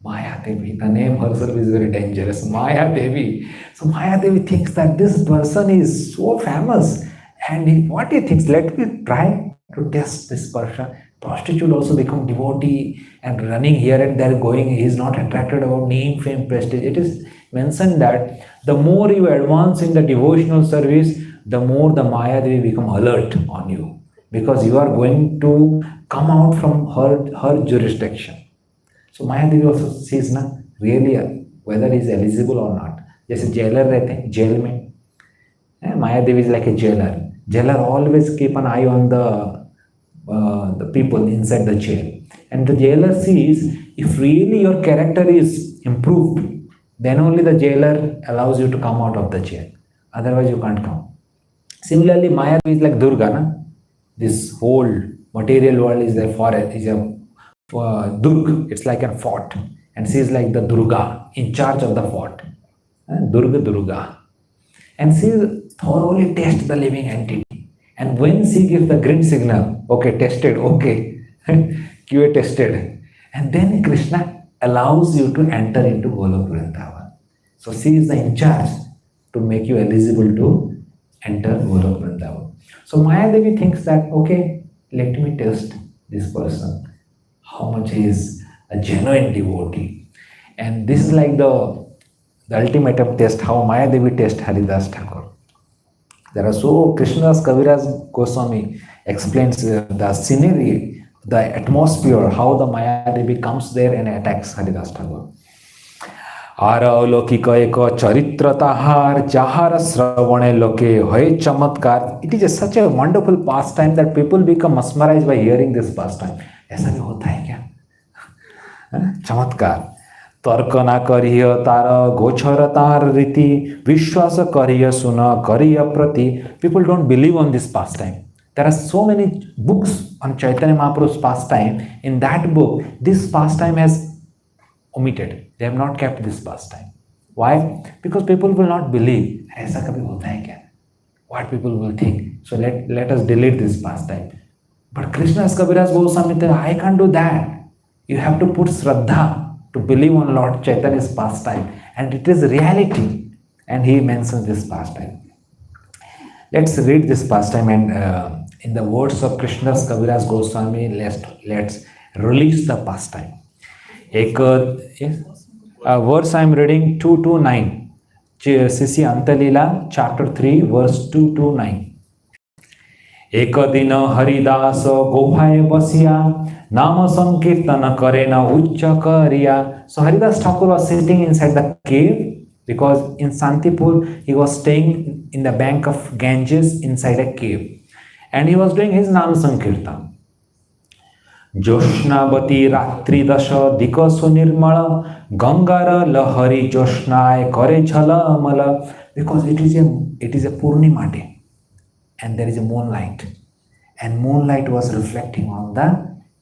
Maya Devi. The name herself is very dangerous. Maya Devi. So Maya Devi thinks that this person is so famous. And what he thinks, let me try to test this person. Prostitute also become devotee and running here and there going. He is not attracted about name, fame, prestige. It is mentioned that the more you advance in the devotional service, the more the Maya Devi become alert on you. Because you are going to come out from her jurisdiction. So Maya Devi also sees na really whether he is eligible or not. जैसे jailer रहते हैं jail में, Maya Devi is like a jailer. Jailer always keep an eye on the people inside the jail. And the jailer sees if really your character is improved, then only the jailer allows you to come out of the jail. Otherwise, you can't come. Similarly, Maya is like Durga. Na? This whole material world is a forest, is a Durga. It's like a fort. And she is like the Durga in charge of the fort. Durga. And she thoroughly tests the living entity. And when she gives the green signal, okay, tested, okay, QA tested. And then Krishna allows you to enter into Golok Vrindavan. So she is the in charge to make you eligible to enter Golok Vrindavan. So Maya Devi thinks that, okay, let me test this person, how much he is a genuine devotee. And this is like the ultimate test, how Maya Devi tests Haridas Thakur. There are so Krishnadas Kaviraj Goswami explains the scenery, the atmosphere, how the Maya Devi comes there and attacks Haridas Thakur. आर अलौकिक एक चरित्र ताहार जाहार श्रवणे लोके हय चमत्कार. It is such a wonderful pastime that people become mesmerized by hearing this pastime. ऐसा भी होता है क्या? चमत्कार. तर्क ना करिय तार गोचर तार रीति विश्वास करिय सुन करिय प्रति. People don't believe on this pastime. There are so many books on Chaitanya Mahaprabhu's pastime. In that book, this pastime has omitted. They have not kept this pastime. Why? Because people will not believe. ऐसा कभी होता है क्या? What people will think. So let us delete this pastime. But Krishna's Kaviraj Goswami said, I can't do that. You have to put Shraddha to believe on Lord Chaitanya's pastime. And it is reality. And he mentions this pastime. Let's read this pastime and in the words of Krishna's Kaviraj Goswami, let's release the pastime. Verse I am reading 2 to 9. Sisi Antalila, chapter 3, verse 2 to 9. एक दिन हरिदास गोफाए बसिया नाम संकीर्तन करे न उच्च करिया. So Haridas Thakur was sitting inside the cave because in Santipur he was staying in the bank of Ganges inside a cave and he was doing his Nam Sankirtan. ज्योत्स्नावती रात्रि दश दिक सुनिर्मल गंगार लहरी ज्योत्स्नाय करे झलमल. Because it is a Purnima day and there is a moonlight and moonlight was reflecting on the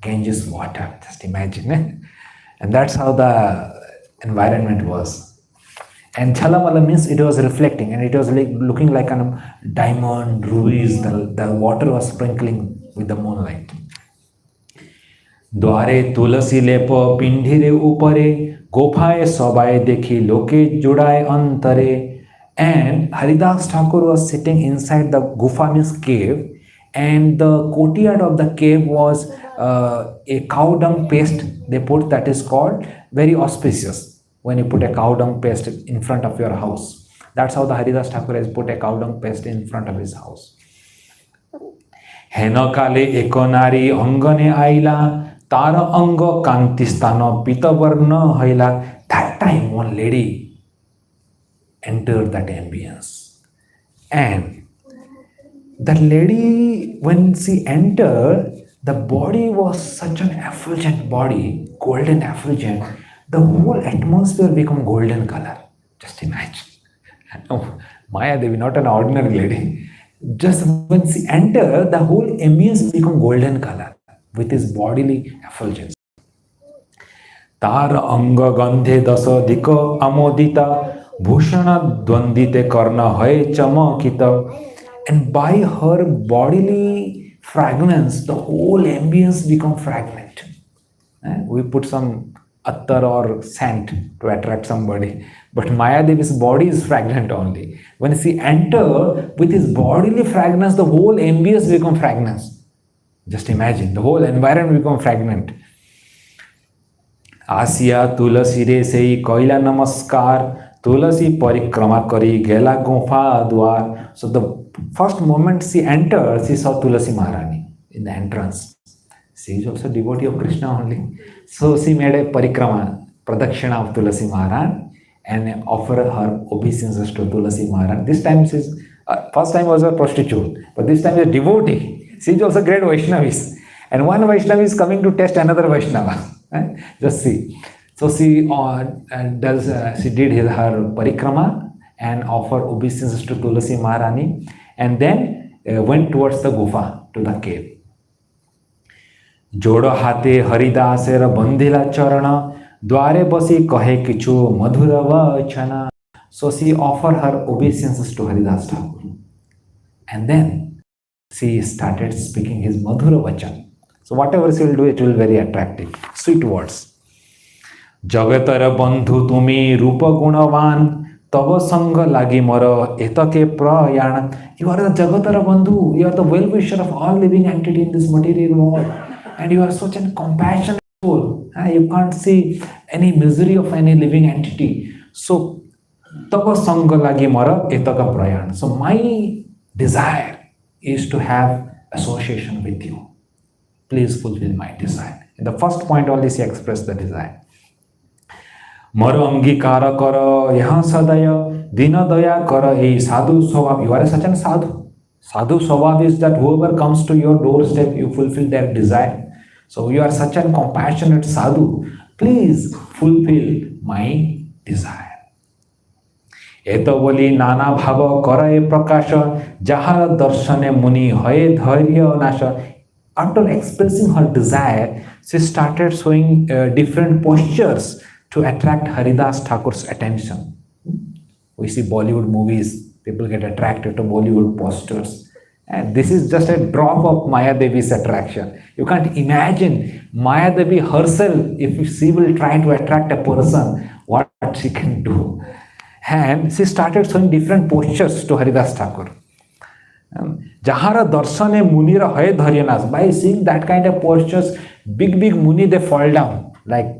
Ganges water. Just imagine, eh? And that's how the environment was. And Chalamala means it was reflecting and it was like looking like a diamond, rubies. The water was sprinkling with the moonlight. द्वारे तुलसी लेप पिंढीरे ऊपरे गोफाए सबाए देखी लोके जुड़ाए अंतरे. And Haridas Thakur was sitting inside the gufa, means cave, and the courtyard of the cave was a cow dung paste they put, that is called very auspicious when you put a cow dung paste in front of your house. That's how the Haridas Thakur has put a cow dung paste in front of his house. हेन काले एक नारी अंगने आइला तार अंग कांति स्थान पीतवर्ण हैला. That time one lady entered that ambience and that lady, when she entered, the body was such an effulgent body, golden effulgent. The whole atmosphere became golden color. Just imagine. Oh, Maya Devi, not an ordinary lady. Just when she entered, the whole ambience became golden color with his bodily effulgence. तार अंग गंधे दस दिक आमोदिता भूषण द्वंदिते कर्ण हय चमकित. And by her bodily fragrance, the whole ambience become fragrant. We put some attar or scent to attract somebody, but Maya Devi's body is fragrant only. When she entered with his bodily fragrance, the whole ambience become fragrance. Just imagine, the whole environment become fragrant. आसिया तुलसी रे सेई कइला नमस्कार तुलसी परिक्रमा करी गेला गुफा द्वार. So the first moment she entered, she saw Tulasi Maharani in the entrance. She is also devotee of Krishna only. So she made a parikrama, pradakshina of Tulasi Maharani and offered her obeisances to Tulasi Maharani. This time she's, first time was a prostitute, but this time is a devotee. She is also great Vaishnavis. And one Vaishnava is coming to test another Vaishnava. Just see. So she did her parikrama and offered obeisances to Tulasi Maharani and then went towards the gufa, to the cave. जोड़ हाथे हरिदासेर बंधिला चरण द्वारे बसी कहे किछु मधुर वचन. So she offered her obeisances to Haridas Thakur and then she started speaking his madhura vachan. So whatever she will do, it will be very attractive, sweet words. जगतर बंधु तुमी रूप गुणवान तब संग लागी मोर एतके प्रयाण. You are the Jagatara Bandhu, you are the well-wisher of all living entity in this material world, and you are such a compassionate soul. You can't see any misery of any living entity. So, tava sanga lagi mara etaka prayan. So, my desire is to have association with you. Please fulfill my desire. In the first point only she expressed the desire. Maro angikara kara yaha sadaya dina daya kara ei sadhu swabhav. You are such an sadhu. Sadhu swabhav is that whoever comes to your doorstep, you fulfill their desire. So you are such a compassionate sadhu. Please fulfill my desire. एत बोली नाना भाव करे प्रकाश जहार दर्शने मुनि हये धैर्य नाश. After expressing her desire, she started showing different postures to attract Haridas Thakur's attention. We see Bollywood movies, people get attracted to Bollywood postures. And this is just a drop of Maya Devi's attraction. You can't imagine Maya Devi herself, if she will try to attract a person, what she can do. And she started showing different postures to Haridas Thakur. Jahara darshane munira hoye dharyanas. By seeing that kind of postures, big muni, they fall down. Like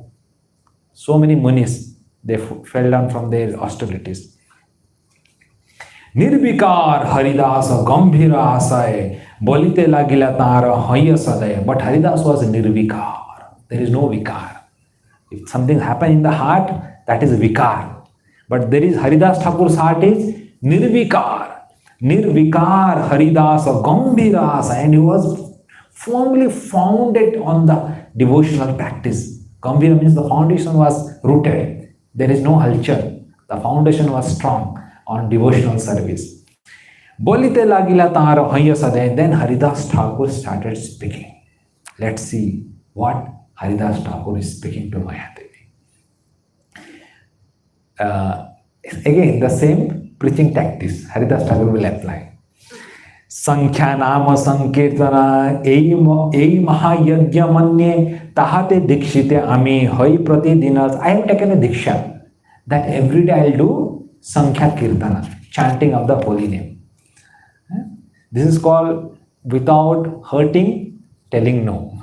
so many munis, they fell down from their austerities. Nirvikar Haridas gambhira asay bolite lagila tara haya sadaya. But Haridas was nirvikar. There is no vikar. If something happened in the heart, that is vikar. But there is Haridas Thakur's heart is nirvikar. Nirvikar Haridas Gambhiras, and he was firmly founded on the devotional practice. Gambhira means the foundation was rooted. There is no halchal. The foundation was strong on devotional service. Bolite lagila tara haya sadaya. Then Haridas Thakur started speaking. Let's see what Haridas Thakur is speaking to Mayadevi. Again, the same preaching tactics Haridas Thakur will apply. Sankhya nama sankirtana ei mahayagya manye tahate dikshite ami hoi pratidinas. I have taken a diksha that every day I'll do Sankhya Kirtana, chanting of the holy name. This is called without hurting, telling no.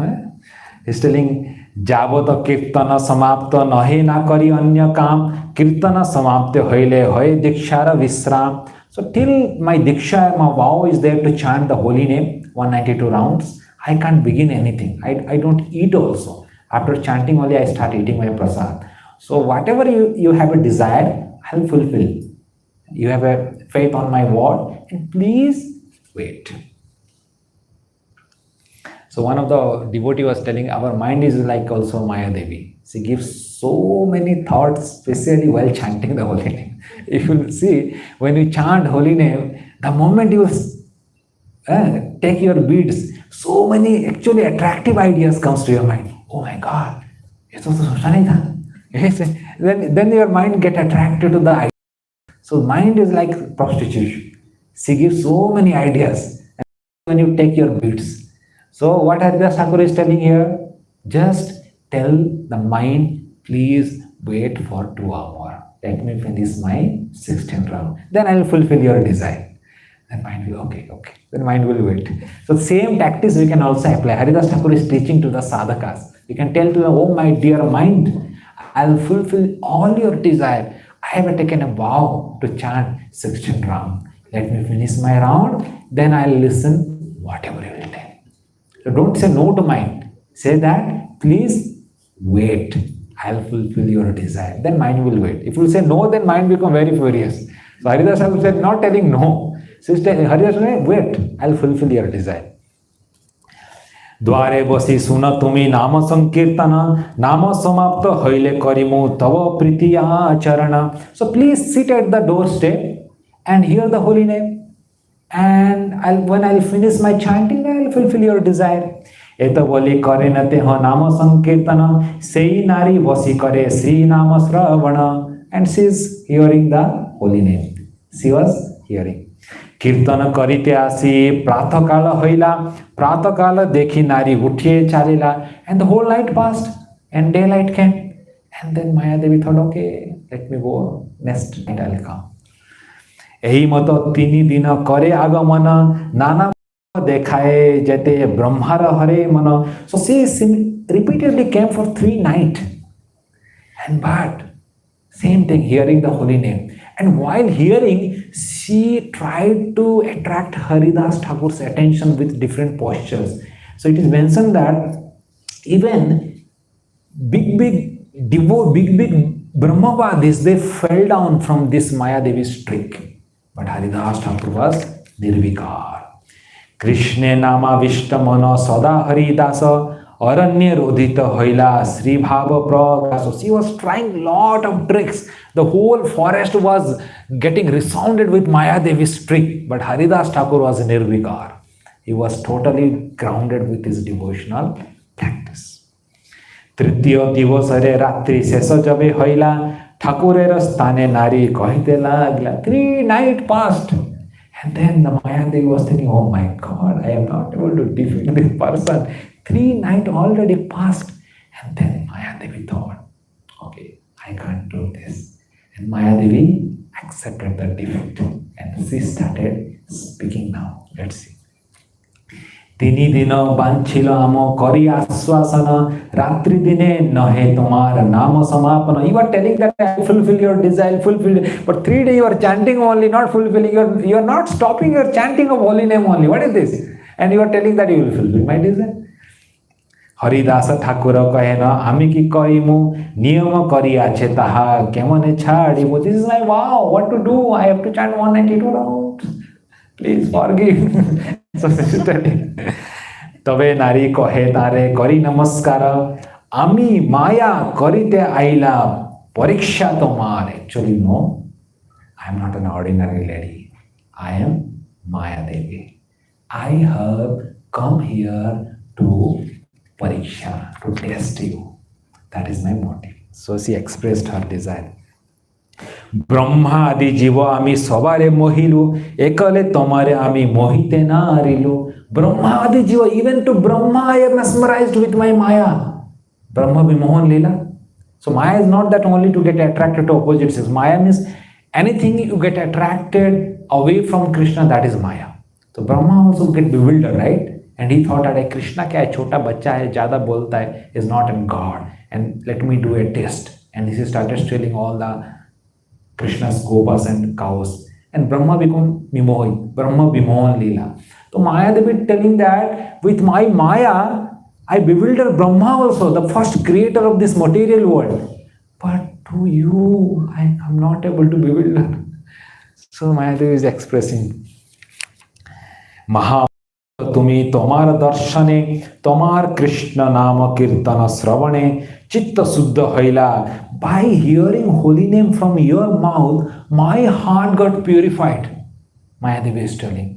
He's telling Jabot Kirtana Samapta Nahe na kari anya kam Kirtana Samapte Hoile Hoy Dikshara Visram. So till my Diksha, my vow is there to chant the holy name, 192 rounds, I can't begin anything. I don't eat also. After chanting only I start eating my prasad. So whatever you have a desire, I'll fulfill. You have a faith on my word, and please wait. So one of the devotee was telling, our mind is like also Maya Devi. She gives so many thoughts, especially while chanting the holy name. If you see, when you chant holy name, the moment you take your beads, so many actually attractive ideas comes to your mind. Oh my God, this was yes. Then your mind get attracted to the idea. So mind is like prostitution. She gives so many ideas. And when you take your beads. So what Haridas Thakur is telling here? Just tell the mind, please wait for 2 hours. Let me finish my 16th round. Then I will fulfill your desire. Then mind will, okay. Then mind will wait. So same tactics we can also apply. Haridas Thakur is teaching to the sadhakas. You can tell to them, oh my dear mind, I will fulfill all your desire. I have taken a vow to chant 16th round. Let me finish my round. Then I will listen whatever you will tell. So don't say no to mind. Say that, please wait. I'll fulfill your desire. Then mind will wait. If you say no, then mind will become very furious. So Haridas Thakur said, not telling no. Sister Haridas said, wait, I'll fulfill your desire. Dware basi suna tumi nama sankirtana nama samapta hoile karimu tava pritiya charana. So please sit at the doorstep and hear the holy name. And when I'll finish my chanting, I'll fulfill your desire. Eta boli kare nate ha nama sankirtana sei nari vasi kare sri nama sravana. And she is hearing the holy name. She was hearing. Kirtana karite asi prathakala hoila prathakala dekhi nari uthiye chalila. And the whole night passed and daylight came. And then Maya Devi thought, okay, let me go. Next night I'll come. एही मत तिनी दिन करे आगमन नाना देखाए जते ब्रह्मार हरे मन. So she repeatedly came for 3 nights. And but same thing, hearing the holy name. And while hearing, she tried to attract Haridas Thakur's attention with different postures. So it is mentioned that even big Brahmavadis, they fell down from this Maya Devi's trick. But Haridas Thakur was Nirvikar. Krishna nama Vishtamana Sada Haridasa Aranya Rodhita Haila Sri Bhava Prakaso. She was trying lot of tricks. The whole forest was getting resounded with Maya Devi's trick. But Haridas Thakur was Nirvikar. He was totally grounded with his devotional practice. तृतीय दिवसरे रात्रि शेष जबे हईला ठाकुरेर स्थाने नारी कहते लागला 3 nights passed and then the Mayadevi was thinking, oh my god, I am not able to defeat this person. 3 nights already passed and then Mayadevi thought, okay, I can't do this, and Mayadevi accepted the defeat and she started speaking now. Let's see. तिनी दिन बांछिल आम करी आश्वासन रात्रि दिने नहे तुम्हार नाम समापन. You are telling that I fulfill your desire, fulfill, but 3 days you are chanting only, not fulfilling. You are not stopping your chanting of holy name only. What is this? And you are telling that you will fulfill my desire. Haridas Thakur कहेन आमी की कहिमु नियम करी आछे ताहा केमने छाडिमु. This is my vow. What to do? I have to chant 192 rounds. Please forgive. So तबे नारी कहे तारे करी नमस्कार आमी माया करीते आइला परीक्षा तोमार. Actually no, I am not an ordinary lady. I am Maya Devi. I have come here to pariksha, to test you. That is my motive. So she expressed her desire. Brahma आदि जीव आमी सबारे मोहिलु एकले तमारे आमी मोहिते नारिलु. Brahma आदि जीव, even to Brahma I am mesmerized with my Maya. Brahma Vimohan Leela. So Maya is not that only to get attracted to opposite sex. Maya means anything you get attracted away from Krishna, that is Maya. So Brahma also get bewildered, right? And he thought that Krishna क्या है, छोटा बच्चा है, ज़्यादा बोलता है, is not a god. And let me do a test. And he started stealing all the Krishna's gopas and cows. And Brahma become Vimohi, Brahma Vimohan Leela. So Maya Devi telling that with my Maya, I bewilder Brahma also, the first creator of this material world. But to you, I am not able to bewilder. So Maya Devi is expressing, Maha तुम्ही तोमार दर्शने तोमार कृष्ण नाम कीर्तन श्रवणे चित्त शुद्ध हईला. By hearing holy name from your mouth, my heart got purified. Mayadevi is telling.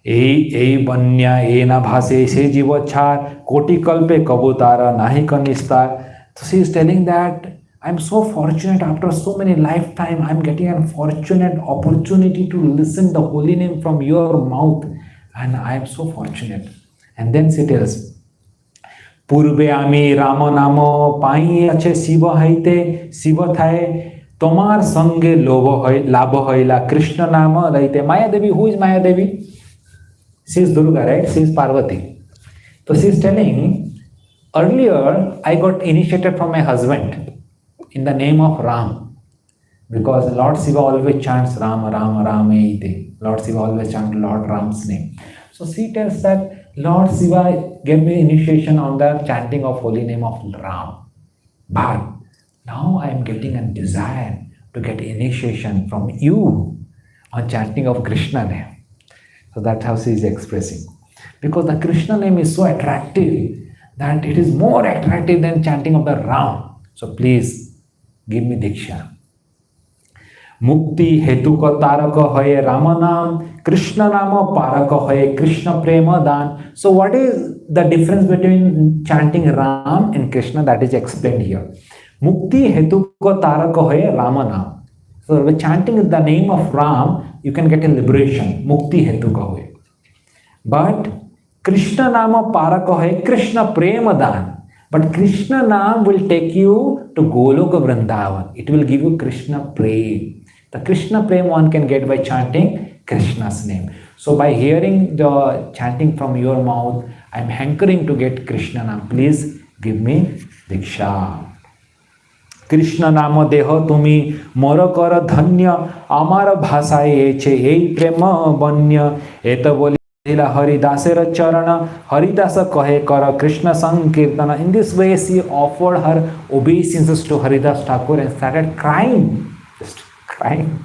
ए बन्या ए न भासे से जीव छार कोटि कल्पे कबूतार नाही कनिस्तार. So she is telling that I am so fortunate, after so many lifetime I am getting a fortunate opportunity to listen the holy name from your mouth, and I am so fortunate. And then she tells, पूर्वे आमी राम नाम पाई अच्छे शिव हईते शिव थाए तोमार संगे लाभ हईला कृष्ण नाम रहीते. Maya Devi, who is Maya Devi? She is Durga, right? She is Parvati. So she is telling, earlier I got initiated from my husband in the name of Ram, because Lord Shiva always chants Rama Rama Rame. Lord Shiva always chants Lord Ram's name. So she tells that Lord Shiva gave me initiation on the chanting of holy name of Ram. But now I am getting a desire to get initiation from you on chanting of Krishna name. So that's how she is expressing. Because the Krishna name is so attractive that it is more attractive than chanting of the Ram. So please give me Diksha. Mukti hetu ka taraka hoye Rama naam, Krishna nama paraka hoye Krishna prema dan. So what is the difference between chanting Ram and Krishna? That is explained here. Mukti hetu ka taraka hoye Rama naam. So by chanting the name of Ram, you can get a liberation. Mukti hetu ka hoye. But Krishna nama paraka hoye Krishna prema dan. But Krishna naam will take you to Goloka Vrindavan. It will give you Krishna prema. The Krishna prema one can get by chanting Krishna's name. So by hearing the chanting from your mouth, I am hankering to get Krishna naam. Please give me Diksha. Krishna नाम देह तुम्ही मोर कर धन्य, आमार भाषा ये छे ए प्रेम बन्य. एत बोली Haridaser Charana, Haridasa Kahe Kara Krishna Sankirtana. In this way, she offered her obeisances to Haridas Thakur and started crying. Just crying.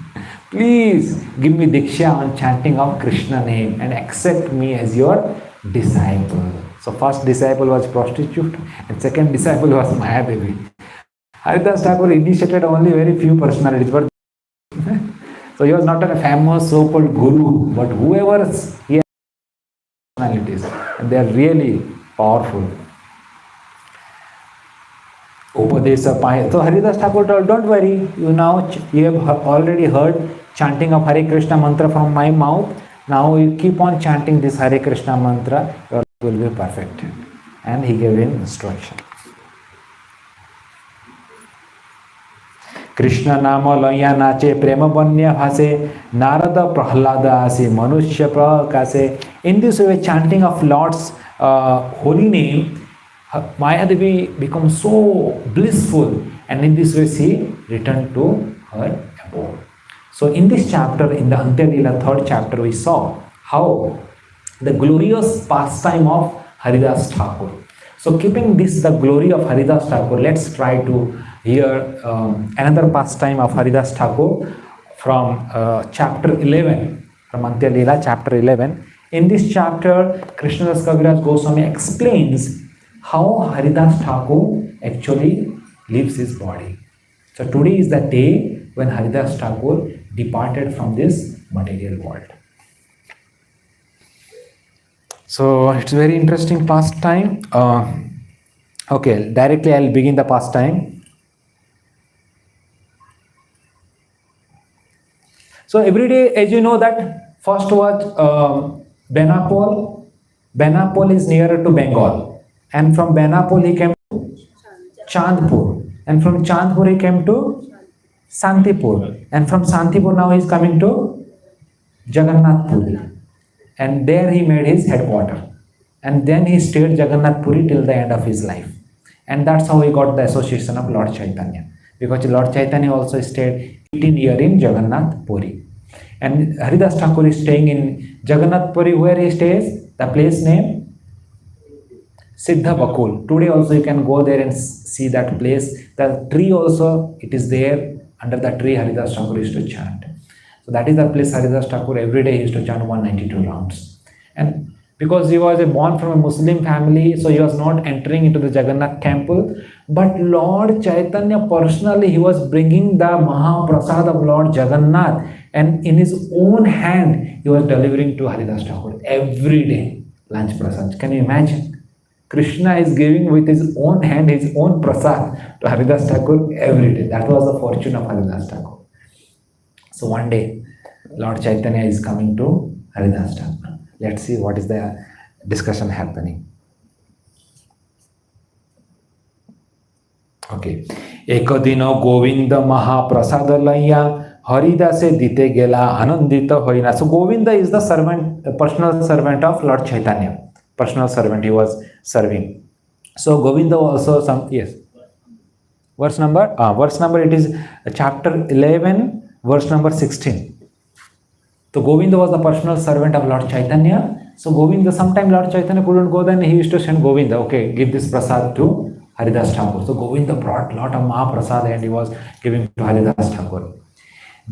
Please give me Diksha on chanting of Krishna name and accept me as your disciple. So first disciple was prostitute and second disciple was Mahadevi. Haridas Thakur initiated only very few personalities, but so he was not a famous so-called guru, but whoever he had personalities, and they are really powerful. Upadesa Pai. So Haridas Thakur told, don't worry, you have already heard chanting of Hare Krishna mantra from my mouth. Now you keep on chanting this Hare Krishna mantra, your life will be perfect. And he gave him instruction. Krishna nama laya nache prema banya bhase narada prahlada ase manushya prakase. In this way, chanting of Lord's holy name, Mayadevi becomes so blissful, and in this way she returned to her abode. So in this chapter, in the Antya-lila 3rd chapter, we saw how the glorious pastime of Haridas Thakur. So keeping this, the glory of Haridas Thakur, let's try to hear another pastime of Haridas Thakur from chapter 11, from Antya-lila chapter 11. In this chapter, Krishnadas Kaviraj Goswami explains how Haridas Thakur actually leaves his body. So today is the day when Haridas Thakur departed from this material world. So it's very interesting pastime. Okay, directly I'll begin the pastime. So every day, as you know, that first was Benapole. Benapole is nearer to Bengal, and from Benapole he came to Chandpur, and from Chandpur he came to Santipur, and from Santipur now he is coming to Jagannath Puri, and there he made his headquarters, and then he stayed Jagannath Puri till the end of his life, and that's how he got the association of Lord Chaitanya, because Lord Chaitanya also stayed 18 years in Jagannath Puri, and Haridas Thakur is staying in Jagannath Puri. Where he stays, the place name Siddha Bakul. Today also you can go there and see that place. The tree also, it is there. Under the tree, Haridas Thakur used to chant. So that is the place Haridas Thakur every day he used to chant 192 rounds. And because he was born from a Muslim family, so he was not entering into the Jagannath temple. But Lord Chaitanya personally, he was bringing the Mahaprasad of Lord Jagannath, and in his own hand, he was delivering to Haridas Thakur every day lunch prasad. Can you imagine? Krishna is giving with his own hand, his own prasad to Haridas Thakur every day. That was the fortune of Haridas Thakur. So one day, Lord Chaitanya is coming to Haridas Thakur. Let's see what is the discussion happening. Okay. Ekadino Govinda Mahaprasada Laya Haridase Dite Gela Anandita Hoina. So Govinda is the servant, the personal servant of Lord Chaitanya. Personal servant he was serving. So Govinda also some, yes. Verse number it is chapter 11, verse number 16. So Govinda was the personal servant of Lord Chaitanya. So Govinda, sometime Lord Chaitanya couldn't go, then he used to send Govinda, okay, give this prasad to Haridas Thakur. So Govinda brought lot of Mahaprasad and he was giving to Haridas Thakur.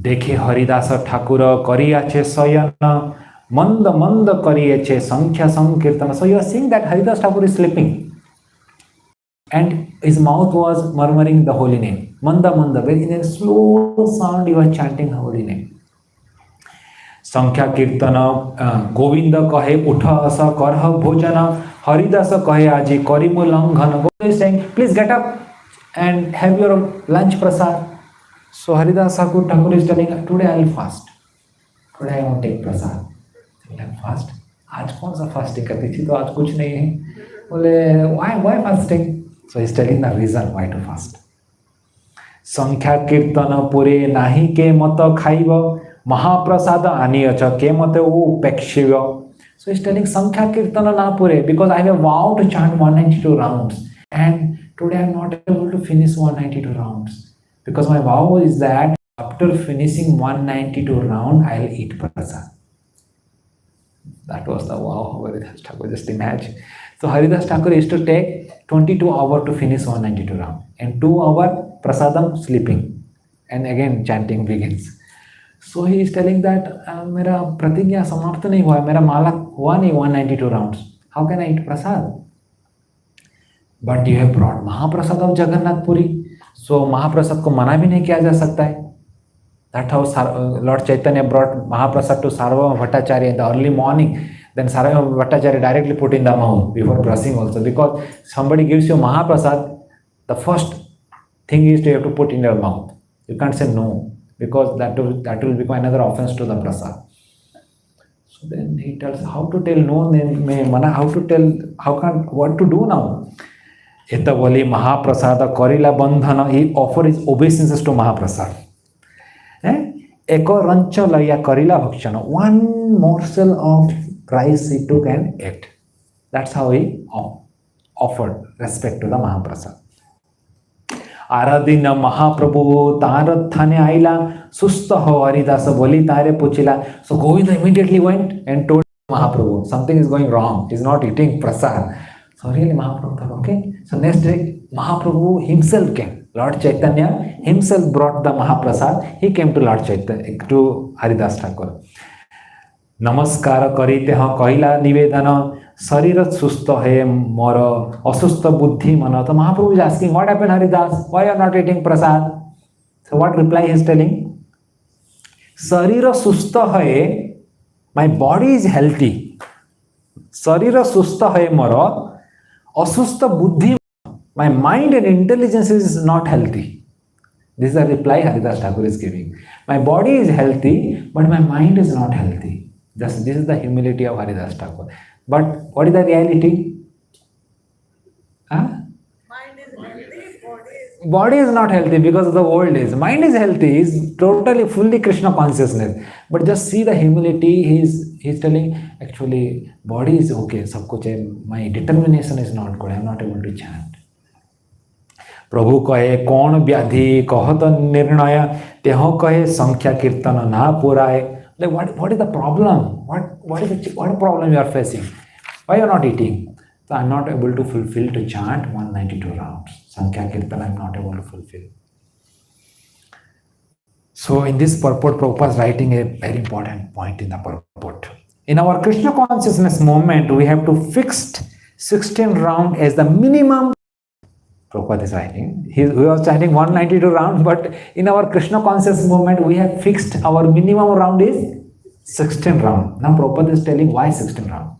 Dekhe Haridas Thakur kariyache sayana manda manda kariyache sankhya sankirtana. So you are seeing that Haridas Thakur is sleeping, and his mouth was murmuring the holy name. Manda manda, very in a slow sound he was chanting holy name. Sankhya kirtana Govinda kahe utha asa karha bhojana Haridasa kahe aji karimu langhana. Govinda is saying, please get up and have your lunch prasad. So Haridas Thakur is telling, today I will fast. Today I won't take prasad. Fast? आज कौन सा fasting करती थी, तो आज कुछ नहीं है. बोले why fasting? So he's telling the reason why to fast. संख्या कीर्तन पुरे नाही के मत खाइब महाप्रसाद आनियच के मत उपेक्षिव. So he's telling संख्या कीर्तन ना पुरे, because I have a vow to chant 192 rounds, and today I am not able to finish 192 rounds, because my vow is that after finishing 192 round I will eat prasad. That was the wow of Haridas Thakur. Just imagine. So Haridas Thakur used to take 22 hours to finish 192 round, and 2 hours prasadam sleeping, and again chanting begins. So he is telling that मेरा प्रतिज्ञा समाप्त नहीं हुआ, मेरा माला हुआ नहीं 192 rounds. How can I eat prasad? But you have brought Mahaprasad of Jagannath Puri. So Mahaprasad को मना भी नहीं किया जा सकता है. That's how Lord Chaitanya brought Mahaprasad to Sarvabhauma Bhattacharya in the early morning. Then Sarvabhauma Bhattacharya directly put in the mouth before brushing also. Because somebody gives you Mahaprasad, the first thing is you have to put in your mouth. You can't say no, because that will become another offense to the prasad. So then he tells how to tell no, then what to do now? Etavali Mahaprasada Korila Bandhana, he offers his obeisances to Mahaprasad. Eko rancha laya Korila Bhakshana, one morsel of rice he took and ate. That's how he offered respect to the Mahaprasad. आराधीन महाप्रभु तारत थाने आईला सुस्त हो हरिदास बोली तारे पूछिला. So Govinda immediately went and told Mahaprabhu something is going wrong. He is not eating prasad. So really Mahaprabhu thought, okay. So next day Mahaprabhu himself came. Lord Chaitanya himself brought the Mahaprasad. He came to Lord Chaitanya, to Haridas Thakur. Namaskar karite ha kahila nivedana. Sarirat susta hai mora asusta buddhi mana. So Mahaprabhu is asking, what happened Haridas? Why you are not eating prasad? So what reply he is telling? Sarira susta hai, my body is healthy. Sarira susta hai mora asusta buddhi, my mind and intelligence is not healthy. This is the reply Haridas Thakur is giving. My body is healthy, but my mind is not healthy. This is the humility of Haridas Thakur. But what is the reality? Mind is healthy, body is not healthy because of the old age. Mind is healthy, is totally fully Krishna consciousness. But just see the humility. He's telling, actually body is okay, sab kuch hai, my determination is not good, I am not able to chant. Prabhu kahe kaun vyadhi kahat nirnaya teho kahe sankhya kirtana na puraye. Like what is the problem? What problem you are facing? Why you are not eating? So I am not able to fulfill to chant 192 rounds. Sankhya Kirtan I am not able to fulfill. So in this purport, Prabhupada is writing a very important point in the purport. In our Krishna consciousness movement, we have to fix 16 round as the minimum. Prabhupada is writing. We was chanting 192 rounds, but in our Krishna consciousness movement, we have fixed our minimum round is 16 round. Now Prabhupada is telling why 16 round.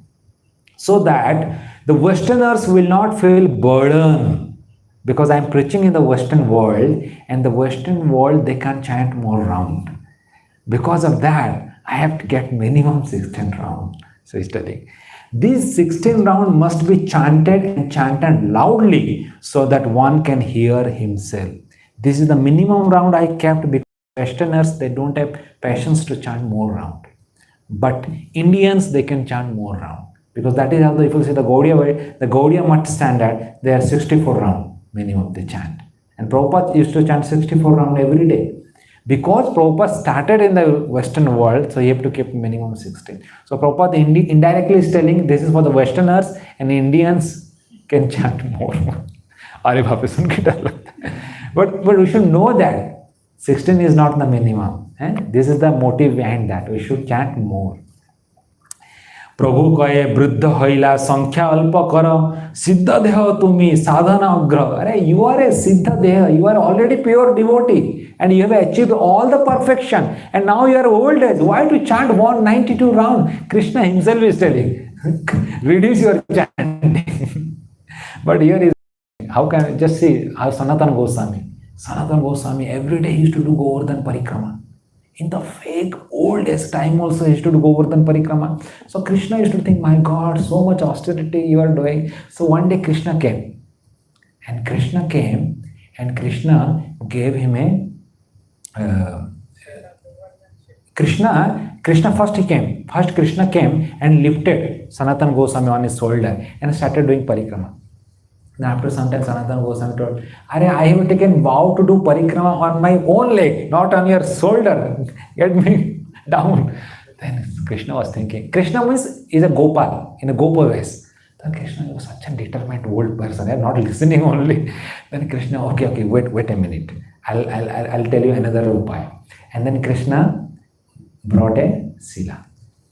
So that the Westerners will not feel burden, because I am preaching in the Western world, and the Western world they can chant more round. Because of that, I have to get minimum 16 round. So he's telling, these 16 round must be chanted and chanted loudly so that one can hear himself. This is the minimum round I kept, because Westerners they don't have patience to chant more round. But Indians they can chant more round. Because that is how if you see the Gaudiya way, the Gaudiya Math standard, they are 64 round minimum they chant. And Prabhupada used to chant 64 round every day. Because Prabhupada started in the Western world, so he have to keep minimum 16. So Prabhupada indirectly is telling this is for the Westerners, and Indians can chant more. But we should know that 16 is not the minimum. This is the motive behind that. We should chant more. Prabhu kahe bruddha hoila sankhya alpa kara siddha deha tumi sadhana agra. You are a siddha deha, you are already pure devotee and you have achieved all the perfection, and now you are old age. Why to chant 192 round? Krishna himself is telling, reduce your chanting. But here is, how can I just see how Sanatana Goswami every day he used to do Govardhan Parikrama. In the fake old age time also he used to do Govardhan Parikrama. So Krishna used to think, my God, so much austerity you are doing. So one day Krishna came and Krishna gave him a Krishna Krishna came and lifted Sanatana Goswami on his shoulder and started doing Parikrama. Then after some time Sanatana Goswami told, I have taken vow to do Parikrama on my own leg, not on your shoulder. Get me down. Then Krishna was thinking, Krishna means is a Gopal, in a Gopal ways. Then Krishna was such a determined old person, I'm not listening only. Then Krishna, okay, wait a minute. I'll tell you another upaya. And then Krishna brought a sila.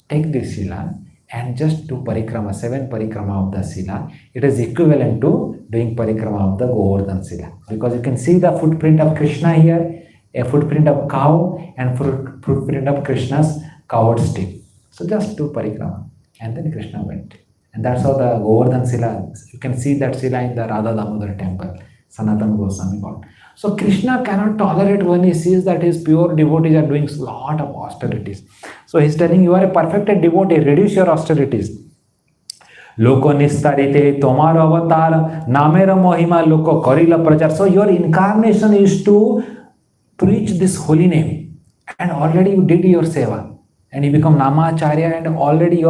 Take this sila and just do parikrama, 7 parikrama of the sila. It is equivalent to doing parikrama of the Govardhan sila. Because you can see the footprint of Krishna here, a footprint of cow and footprint of Krishna's coward stick. So just do parikrama. And then Krishna went. And that's how the Govardhan sila, you can see that sila in the Radha Damodar temple, Sanatana Goswami got. So Krishna cannot tolerate when he sees that his pure devotees are doing a lot of austerities. So he's telling, you are a perfected devotee, reduce your austerities. Loko nistarite tomar avatar namera mohima loko karila prachar. So your incarnation is to preach this holy name, and already you did your seva and you become namacharya, and already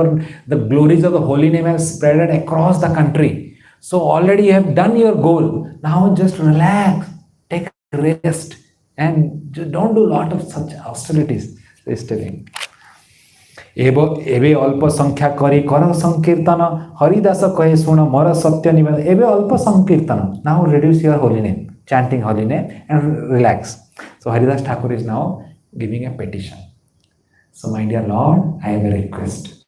the glories of the holy name have spread across the country. So already you have done your goal. Now just relax, take rest, and don't do a lot of such austerities. He's telling. एबे अल्प संख्या करी कर संकीर्तन हरिदास कहे सुन मोर सत्य निवेदन. एबे अल्प संकीर्तन. Now reduce your holy name, chanting holy name, and relax. So Haridas Thakur is now giving a petition. So my dear Lord, I have a request.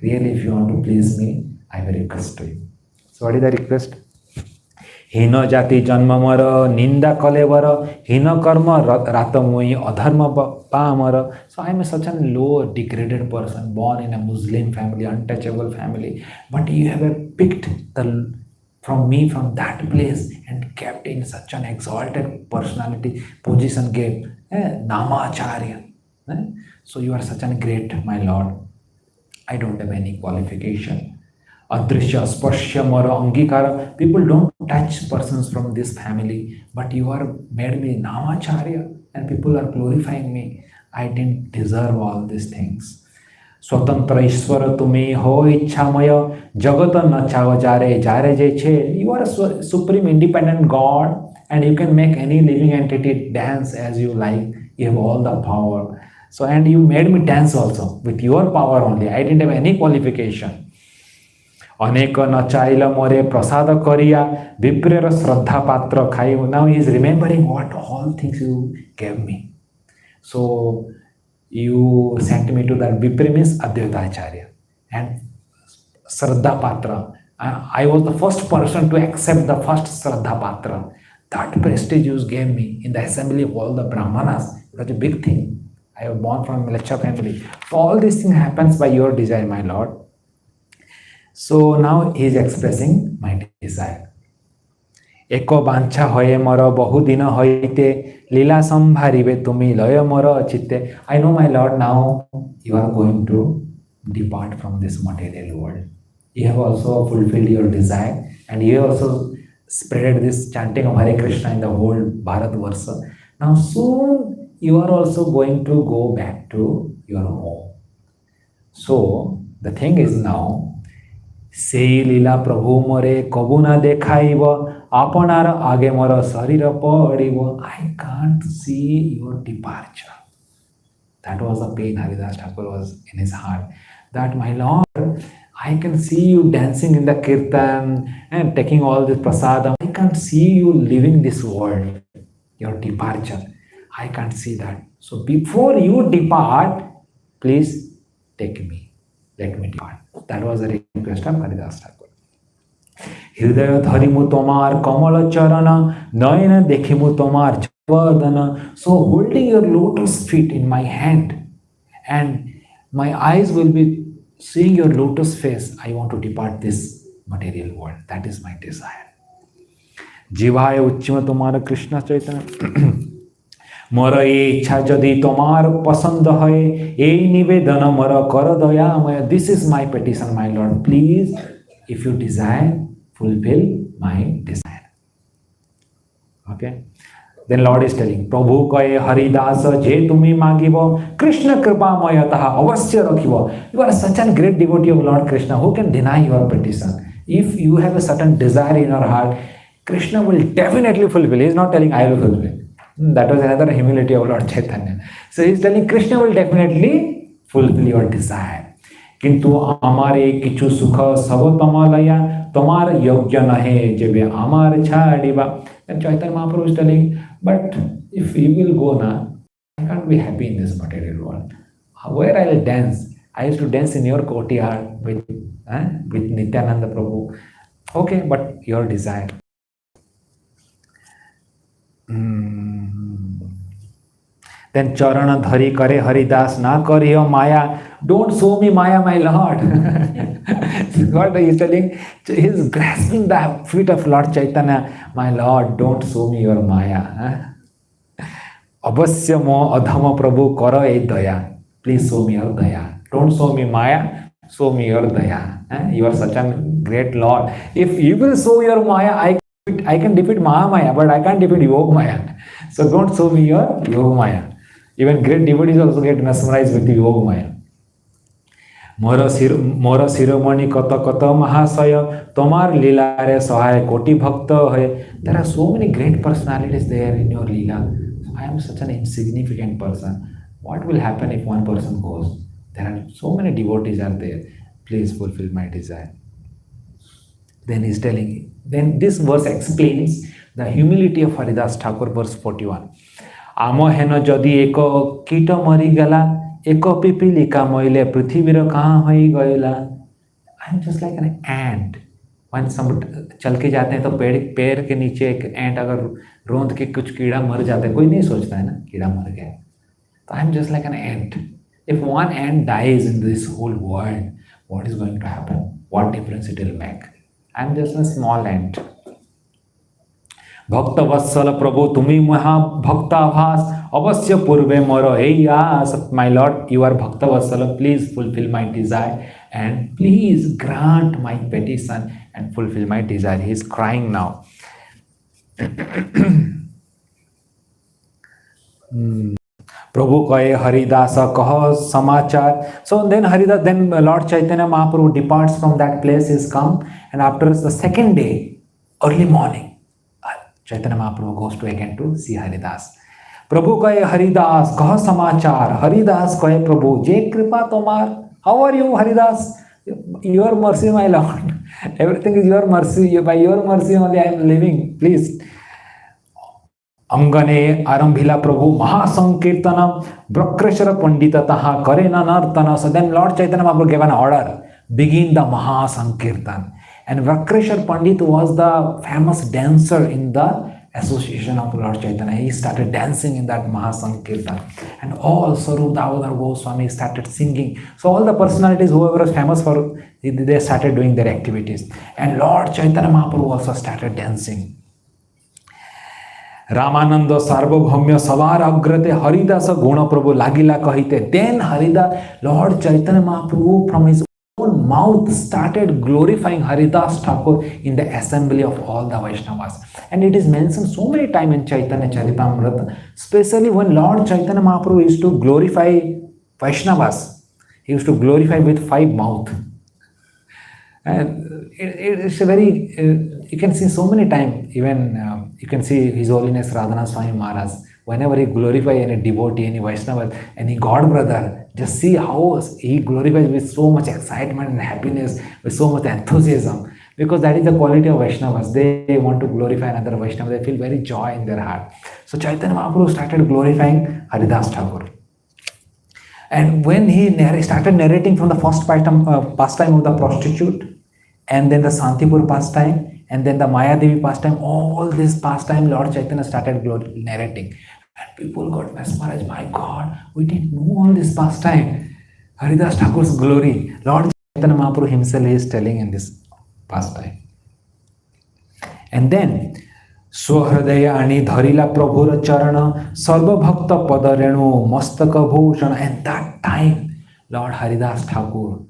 Really, if you want to please me, I have a request to you. So what is the request? हीन जाति जन्म मर निंदा कलेवर हीन कर्म रात मुई अधर्म Palmer. So I am such a low degraded person, born in a Muslim family, untouchable family, but you have picked from me from that place and kept in such an exalted personality position, gave Namacharya. So you are such a great, my Lord. I don't have any qualification. Adrishya, Sparshya, Mara, Angikara. People don't touch persons from this family, but you are made me Namacharya and people are glorifying me. I didn't deserve all these things. Swatantra Ishwara tumi ho ichamaya jagat na chao jare jare jeche. You are a supreme independent God and you can make any living entity dance as you like. You have all the power. So, and you made me dance also with your power only. I didn't have any qualification. अनेक नचाइल मोरे प्रसाद करिया विप्रेर श्रद्धा पात्र खाई. Now he is remembering what all things you gave me. So you sent me to that. Vipre means Advaita Acharya and Shraddha Patra. I was the first person to accept the first Shraddha Patra. That prestige you gave me in the assembly of all the Brahmanas. It was a big thing. I was born from a Mleccha family. So all these things happens by your desire, my Lord. So now he is expressing my desire. Eko bancha hoye moro bahudina hoite lila sambharibe tumi loya moro chitte. I know, my Lord, now you are going to depart from this material world. You have also fulfilled your desire and you have also spread this chanting of Hare Krishna in the whole Bharatvarsha. Now soon you are also going to go back to your home. So the thing is now, सेई लीला प्रभु मोरे कबुना देखाइब आपनार आगे मोर शरीर पड़िब. I can't see your departure. That was the pain Haridas Thakur was in his heart. That, my Lord, I can see you dancing in the kirtan and taking all this prasadam. I can't see you leaving this world, your departure. I can't see that. So before you depart, please take me. Let me depart. That was the request of Haridas Thakur. Hridaya dharimu tomar kamala charana nayana dekhimu tomar javardhana. So holding your lotus feet in my hand and my eyes will be seeing your lotus face, I want to depart this material world. That is my desire. Jivaya uchchima tomar Krishna Chaitanya. मोर इच्छा जदि तोमार पसंद है यही निवेदन मोर कर दयामय. This is my petition, my Lord. Please, if you desire, fulfill my desire. Okay. Then Lord is telling, Prabhu कहे हरिदास जे तुम्ही मागिब कृष्ण कृपामय तहा अवश्य रखिब. You are such a great devotee of Lord Krishna. Who can deny your petition? If you have a certain desire in your heart, Krishna will definitely fulfill. He is not telling I will fulfill. That was another humility of Lord Chaitanya. So he is telling Krishna will definitely fulfill your desire. किंतु आमारे किछु सुख सब तम लया तमार योग्य नहे जेबे आमार छाड़िबा. And Chaitanya Mahaprabhu is telling, but if you will go now, I can't be happy in this material world. Where I will dance? I used to dance in your courtyard with Nityananda Prabhu. Okay, but your desire. Then Charana Dhari Kare Haridas Na Kariya Maya. Don't show me Maya, my Lord. What he is telling? He is grasping the feet of Lord Chaitanya. My Lord, don't show me your Maya. Avasya mo adhama Prabhu kara e daya. Please show me your daya. Don't show me Maya, show me your daya. You are such a great Lord. If you will show your Maya, I can defeat Mahamaya, but I can't defeat Yoga Maya. So don't show me your Yoga Maya. Even great devotees also get mesmerized with the Yoga Maya. Mora Siromani Kata Kata Mahasaya Tomar Lila Re Sahaya Koti Bhakta Hai. There are so many great personalities there in your Leela. I am such an insignificant person. What will happen if one person goes? There are so many devotees are there. Please fulfill my desire. Then he is telling, then this verse explains the humility of Haridas Thakur, verse 41. Amo heno jodi eko kito marigala, eko pipilika moile prithivira kaha hoi goila. I am just like an ant. When some चल के जाते हैं तो पैर के नीचे एक एंट अगर रोंद के कुछ कीड़ा मर जाता है, कोई नहीं सोचता है ना कीड़ा मर गया. तो I am just like an ant. If one ant dies in this whole world, what is going to happen? What difference it will make? I am just a small ant. Bhakta Vassala Prabhu Tumi Maha Bhakta Avas Avasya Purve Moro. Hey yes, my Lord, you are Bhakta Vassala. Please fulfill my desire and please grant my petition and fulfill my desire. He is crying now. Prabhu kahe Haridasa kaha samachar. So then Haridas, then Lord Chaitanya Mahaprabhu departs from that place. He is come, and after the second day, early morning, Chaitanya Mahaprabhu goes to again to see Haridas. Prabhu kahe Haridas kaha samachar. Haridas kahe Prabhu Jai Kripa Tomar. How are you, Haridas? Your mercy, my Lord. Everything is your mercy. By your mercy only I am living. Please. Angane Arambhila Prabhu Mahasankirtanam Brakreshara Pandita Taha Karena Nartana. So then Lord Chaitanya Mahaprabhu gave an order. Begin the Mahasankirtan. And Vakreshar Pandit was the famous dancer in the association of Lord Chaitanya. He started dancing in that Mahasankirtan. And all Sarup Damodar Goswami started singing. So all the personalities, whoever was famous for, they started doing their activities. And Lord Chaitanya Mahaprabhu also started dancing. Ramananda Sarvabhaumya Savar Agrate Haridasa Guna Prabhu Lagila Kahite. Then Haridas, Lord Chaitanya Mahaprabhu from his own mouth started glorifying Haridas Thakur in the assembly of all the Vaishnavas. And it is mentioned so many times in Chaitanya Charitamrita, especially when Lord Chaitanya Mahaprabhu used to glorify Vaishnavas. He used to glorify with 5 mouths. And it's a very, you can see so many times, even you can see His Holiness Radhana Swami Maharaj, whenever he glorifies any devotee, any Vaishnava, any God brother, just see how he glorifies with so much excitement and happiness, with so much enthusiasm, because that is the quality of Vaishnavas. They want to glorify another Vaishnava, they feel very joy in their heart. So Chaitanya Mahaprabhu started glorifying Haridas Thakur. And when he started narrating from the first pastime of the prostitute, and then the Santipur pastime, and then the Mayadevi pastime, all this pastime Lord Chaitanya started narrating. And people got mesmerized. My God, we didn't know all this pastime. Haridas Thakur's glory. Lord Chaitanya Mahaprabhu himself is telling in this pastime. And then, Swahradaya ani dharila prabhura charana sarva bhakta padarenu mastaka bhushana. And that time, Lord Haridas Thakur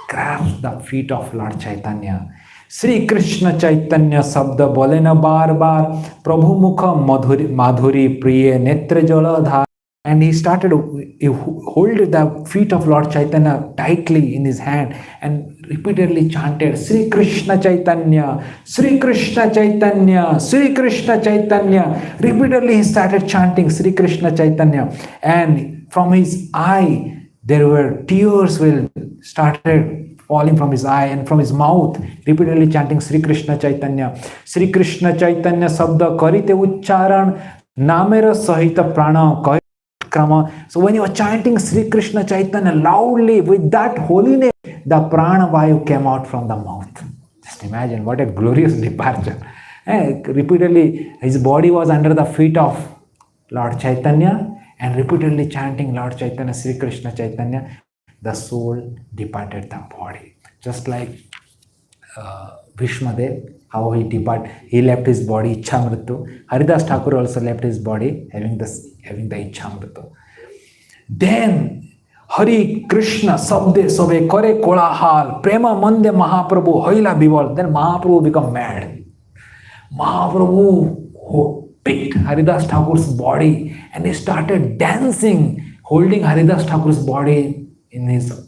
grasped the feet of Lord Chaitanya. Sri Krishna Chaitanya Sabda Bolena Bar Bar Prabhu Mukha Madhuri Priye Netra Jaladhar. And he started hold the feet of Lord Chaitanya tightly in his hand and repeatedly chanted Sri Krishna Chaitanya, Sri Krishna Chaitanya, Sri Krishna Chaitanya. Repeatedly he started chanting Sri Krishna Chaitanya, and from his eye there were tears will started falling from his eye and from his mouth, repeatedly chanting Sri Krishna Chaitanya Sabda Karite Uchcharan Namera Sahita Prana Kahi Krama. So when he was chanting Sri Krishna Chaitanya loudly with that holiness, the prana vayu came out from the mouth. Just imagine what a glorious departure. Repeatedly, his body was under the feet of Lord Chaitanya, and repeatedly chanting Lord Chaitanya, Sri Krishna Chaitanya, the soul departed the body. Just like Bhishmadev, how he left his body, Ichamritu. Haridas Thakur also left his body, having the Ichamritu. Then Hari Krishna Sabde Sobe Kore Kolahal Prema Mande Mahaprabhu Hoila Bival. Then Mahaprabhu become mad. Mahaprabhu picked Haridas Thakur's body and he started dancing, holding Haridas Thakur's body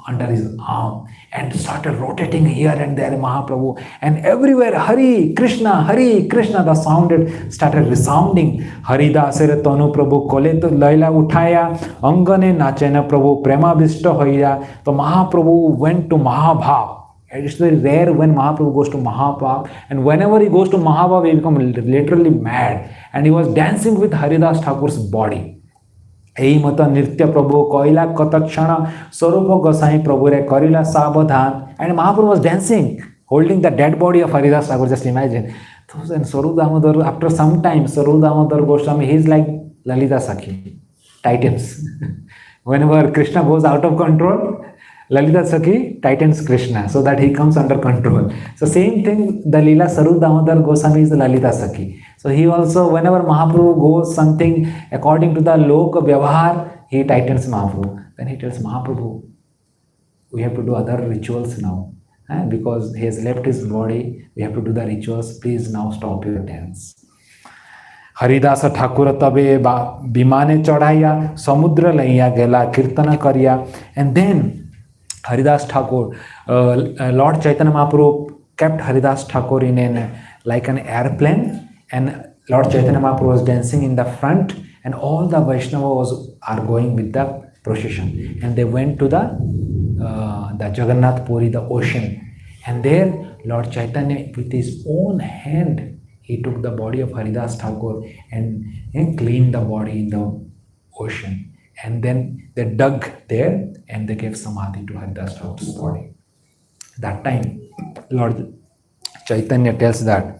under his arm, and started rotating here and there, Mahaprabhu, and everywhere Hari Krishna, the sound started resounding. Haridasere Tanu Prabhu Kole to Laila Uthaya Angane Nachena Prabhu Prema Vishta Hoya. So Mahaprabhu went to Mahabhav. It's very rare when Mahaprabhu goes to Mahabhav, and whenever he goes to Mahabhav, he becomes literally mad, and he was dancing with Haridas Thakur's body. Ei mata nritya Prabhu koila katakshana Swarupa Gosai Prabhu re karila sabadhan. And Mahaprabhu was dancing, holding the dead body of Haridas Thakur. Just imagine. And Swarup Damodar, after some time, Swarup Damodar Goswami, he is like Lalita Sakhi, Titans. Whenever Krishna goes out of control, Lalita Sakhi tightens Krishna so that he comes under control. So same thing, the Leela Swarup Damodar Goswami is the Lalita Sakhi. So he also, whenever Mahaprabhu goes something according to the Lok Vyavahar, he tightens Mahaprabhu. Then he tells Mahaprabhu, we have to do other rituals now. Because he has left his body, we have to do the rituals. Please now stop your dance. Haridasa Thakur tabe bimane chadhaya samudra laiya gela kirtana karya. And then Haridas Thakur, Lord Chaitanya Mahaprabhu kept Haridas Thakur in like an airplane, and Lord Chaitanya Mahaprabhu was dancing in the front, and all the Vaishnavas are going with the procession, and they went to the Jagannath Puri, the ocean, and there Lord Chaitanya with his own hand he took the body of Haridas Thakur and cleaned the body in the ocean, and then they dug there and they gave samadhi to Haridas Thakur's body. That time Lord Chaitanya tells that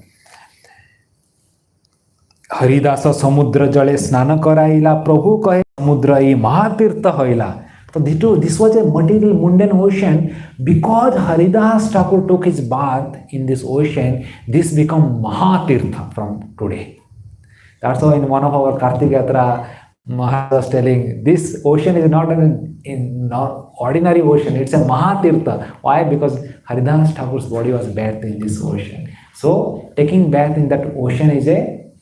Haridasa samudra jale snana karaila Prabhu kahe samudra I mahatirtha hoila. So this was a material mundane ocean. Because Haridas Thakur took his bath in this ocean, this become Mahatirtha from today. That's why in one of our Kartik Yatra, Maharaj was telling, this ocean is not an ordinary ocean, it's a Mahatirtha. Why? Because Haridas Thakur's body was bathed in this ocean. So taking bath in that ocean is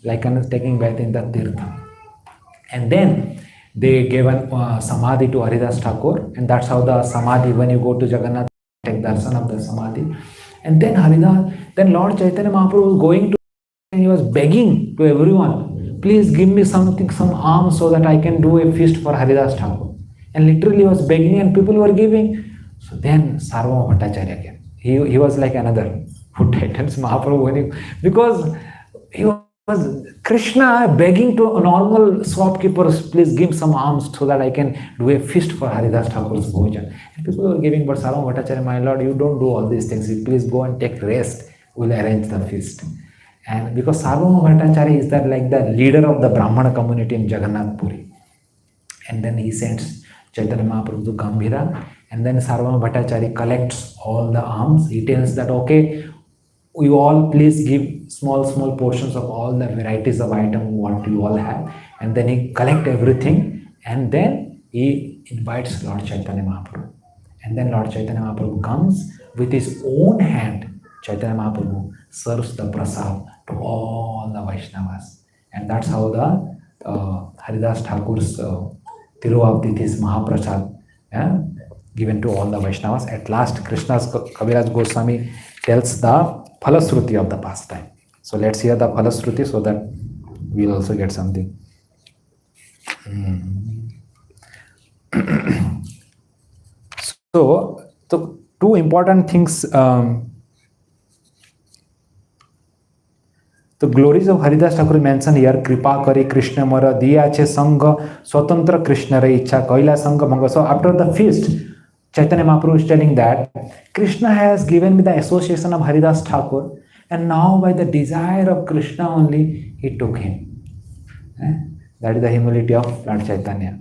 like taking bath in the Tirtha. And then they gave a samadhi to Haridas Thakur, and that's how the samadhi, when you go to Jagannath, take darshan of the samadhi. And then Lord Chaitanya Mahaprabhu was going to, and he was begging to everyone, please give me something, some alms so that I can do a feast for Haridas Thakur. And literally he was begging and people were giving. So then Sarvabhauma Bhattacharya came. He was like another who tightens Mahaprabhu, because he was Krishna begging to normal shopkeepers, please give some alms so that I can do a feast for Haridas Thakur's bhojan. And people were giving, but Sarvabhauma Bhattacharya, my lord, you don't do all these things. Please go and take rest. We'll arrange the feast. And because Sarvabhauma Bhattacharya is like the leader of the Brahmana community in Jagannath Puri. And then he sends Chaitanya Mahaprabhu to Gambhira, and then Sarvabhauma Bhattacharya collects all the alms. He tells that, okay, you all please give small portions of all the varieties of item what you all have, and then he collect everything, and then he invites Lord Chaitanya Mahaprabhu, and then Lord Chaitanya Mahaprabhu comes with his own hand. Chaitanya Mahaprabhu serves the prasad to all the Vaishnavas, and that's how the Haridas Thakur's Tiruvavditi's Mahaprasad given to all the Vaishnavas. At last Krishna's Kaviraj Goswami tells the Phalasruti of the pastime. So let's hear the Phalasruti so that we'll also get something. So two important things. The glories of Haridas Thakur mentioned here, Kripa Kari Krishna Mara Diya Che Sangha Swatantra Krishna Re Icha Kaila Sangha Bhanga. So after the feast, Chaitanya Mahaprabhu is telling that Krishna has given me the association of Haridas Thakur, and now by the desire of Krishna only he took him. That is the humility of Lord Chaitanya.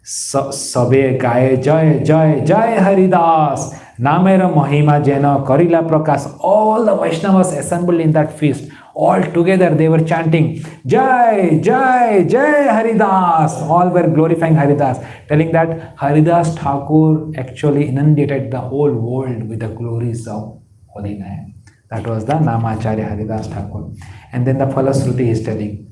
Sabe gaye jai jai jai Haridas Namera Mahima Jena Karila Prakash. All the Vaishnavas assembled in that feast. All together they were chanting Jai Jai Jai Haridas. All were glorifying Haridas, telling that Haridas Thakur actually inundated the whole world with the glories of holy name. That was the Namacharya Haridas Thakur. And then the Falasruti is telling,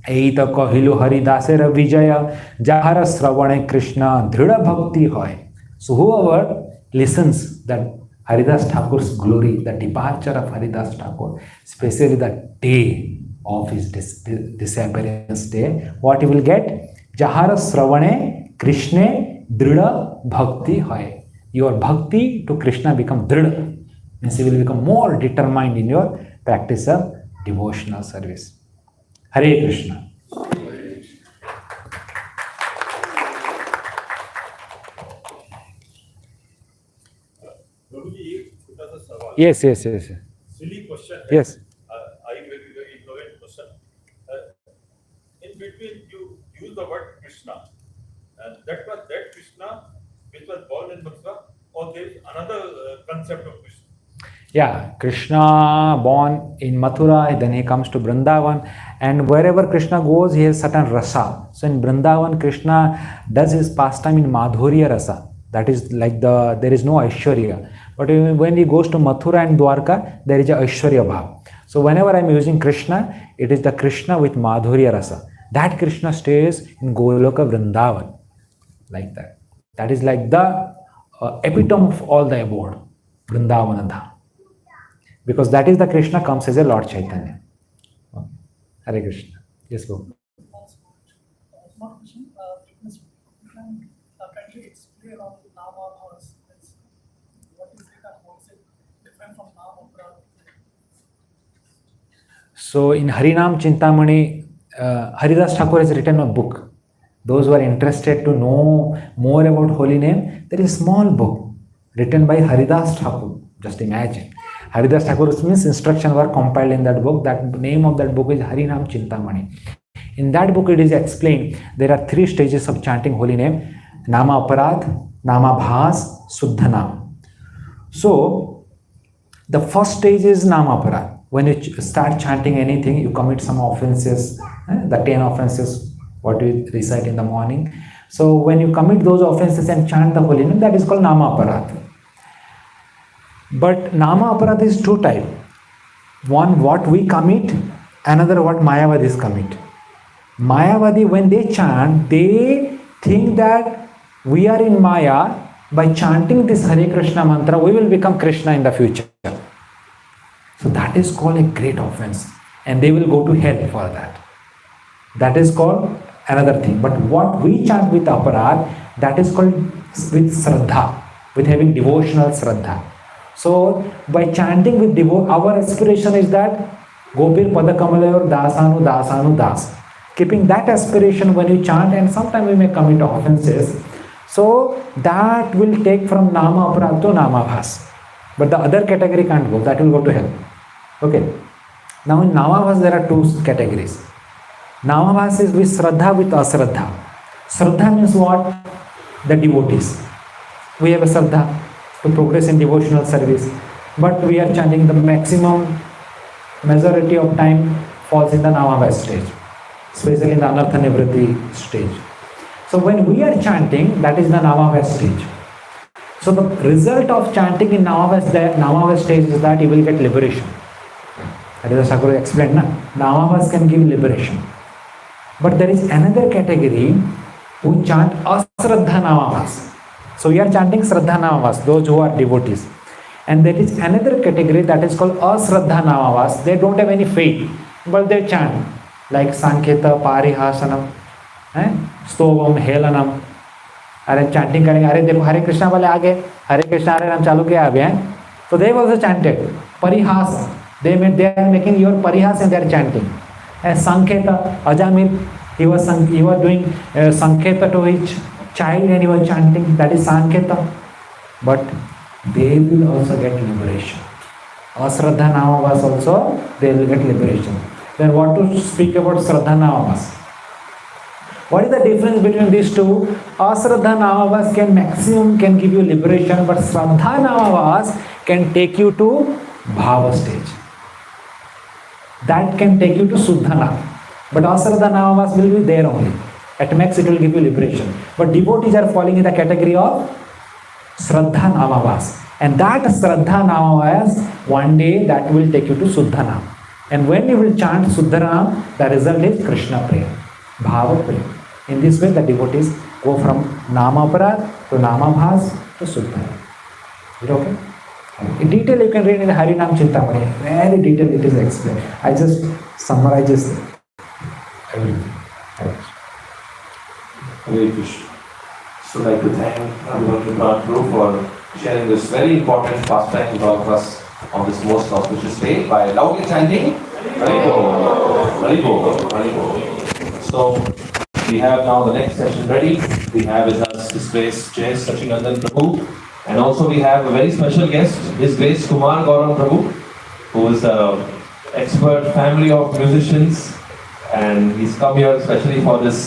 Eita kahilu Haridasera Vijaya Jahara Sravane Krishna Dhrida Bhakti hoy. So whoever listens that Haridas Thakur's glory, the departure of Haridas Thakur, especially the day of his disappearance day, what he will get? Jahara Sravane Krishna Dhrida Bhakti hoy. Your bhakti to Krishna become dhrida. Means you will become more determined in your practice of devotional service. Hare Krishna. Yes. Silly question. Yes. I very ignorant question. In between, you use the word Krishna, and that was that Krishna which was born in Mathura, or there is another concept of Krishna. Yeah, Krishna born in Mathura, then he comes to Vrindavan, and wherever Krishna goes, he has certain rasa. So in Vrindavan, Krishna does his pastime in Madhurya rasa. That is like there is no Aishwarya. But when he goes to Mathura and Dwarka, there is a Aishwarya bhav. So whenever I am using Krishna, it is the Krishna with Madhurya rasa. That Krishna stays in Goloka Vrindavan, like that. That is like the epitome of all the abode, Vrindavanadha. Because that is the Krishna comes as a Lord Chaitanya. Hare Krishna. Yes, go. Small question. Fitness. You can kindly explain on Nama Bhavas. What is it and how is it different from Nama Upra? So in Harinam Chintamani, Haridas Thakur has written a book. Those who are interested to know more about holy name, there is a small book written by Haridas Thakur. Just imagine. Haridas Thakur means instructions were compiled in that book. That name of that book is Harinam Chintamani. In that book it is explained there are 3 stages of chanting holy name: Nama Aparadh, Nama Bhas, Suddha Nam. So the first stage is Nama Aparadh. When you start chanting anything, you commit some offenses, the 10 offenses what we recite in the morning. So when you commit those offenses and chant the holy name, that is called Nama Aparadh. But Nama Aparadh is 2 types. One, what we commit, another, what Mayavadis commit. Mayavadi, when they chant, they think that we are in Maya. By chanting this Hare Krishna mantra, we will become Krishna in the future. So that is called a great offense. And they will go to hell for that. That is called another thing. But what we chant with Aparadh, that is called with Shraddha, with having devotional Shraddha. So by chanting with our aspiration is that Gopir Padakamalayur Dasanu Dasanu Das. Keeping that aspiration when you chant, and sometimes we may commit offenses. So that will take from Nama Aparadh to Nama Bhas. But the other category can't go, that will go to hell. Okay. Now in Nama Bhas there are 2 categories. Nama Bhas is with Shraddha, with Ashraddha. Shraddha means what? The devotees. We have a Shraddha to progress in devotional service, but we are chanting the maximum majority of time falls in the Namavas stage, especially in the Anartha Nivritti stage. So when we are chanting, that is the Namavas stage. So the result of chanting in Namavas stage is that you will get liberation. That is Thakur explained, na? Namavas can give liberation. But there is another category who chant Ashraddha Namavas. So we are chanting Shraddha Namavas, those who are devotees. And there is another category that is called Ashraddha Namavas. They don't have any faith, but they chant like Sanketa, Parihasanam, Stovam, Helanam. अरे chanting करेंगे, अरे देखो हरे कृष्णा वाले आ गए, हरे कृष्णा हरे राम चालू किया अभी हैं, so they also chanted parihas, they are making your parihas and they are chanting. And sanketa, Ajamil, he was doing sanketa to his child and he was chanting, that is sanketa. But they will also get liberation. Asraddha Namavas also, they will get liberation. Then what to speak about Sraddha Namavas? What is the difference between these two? Asraddha Namavas can give you liberation, but Sraddha Namavas can take you to Bhava stage. That can take you to Suddhana. But Asraddha Namavas will be there only. At max it will give you liberation. But devotees are falling in the category of Sraddha Namavas. And that Sraddha Namavas, one day that will take you to Suddhana. And when you will chant Suddhana, the result is Krishna prayer, Bhava prayer. In this way, the devotees go from Namaparad to Namabhas to Suddhana. Is it okay? In detail, you can read in Harinam Chintamani. Very detailed it is explained. I just summarize everything. Hare Krishna. So, I'd like to thank everyone to for sharing this very important pastime with all of us on this most auspicious day by loudly chanting Haribol, Haribol, Haribol. So, we have now the next session ready. We have with us His Grace Jai Sachinandan Prabhu, and also we have a very special guest, His Grace Kumar Gauram Prabhu, who is an expert family of musicians, and he's come here especially for this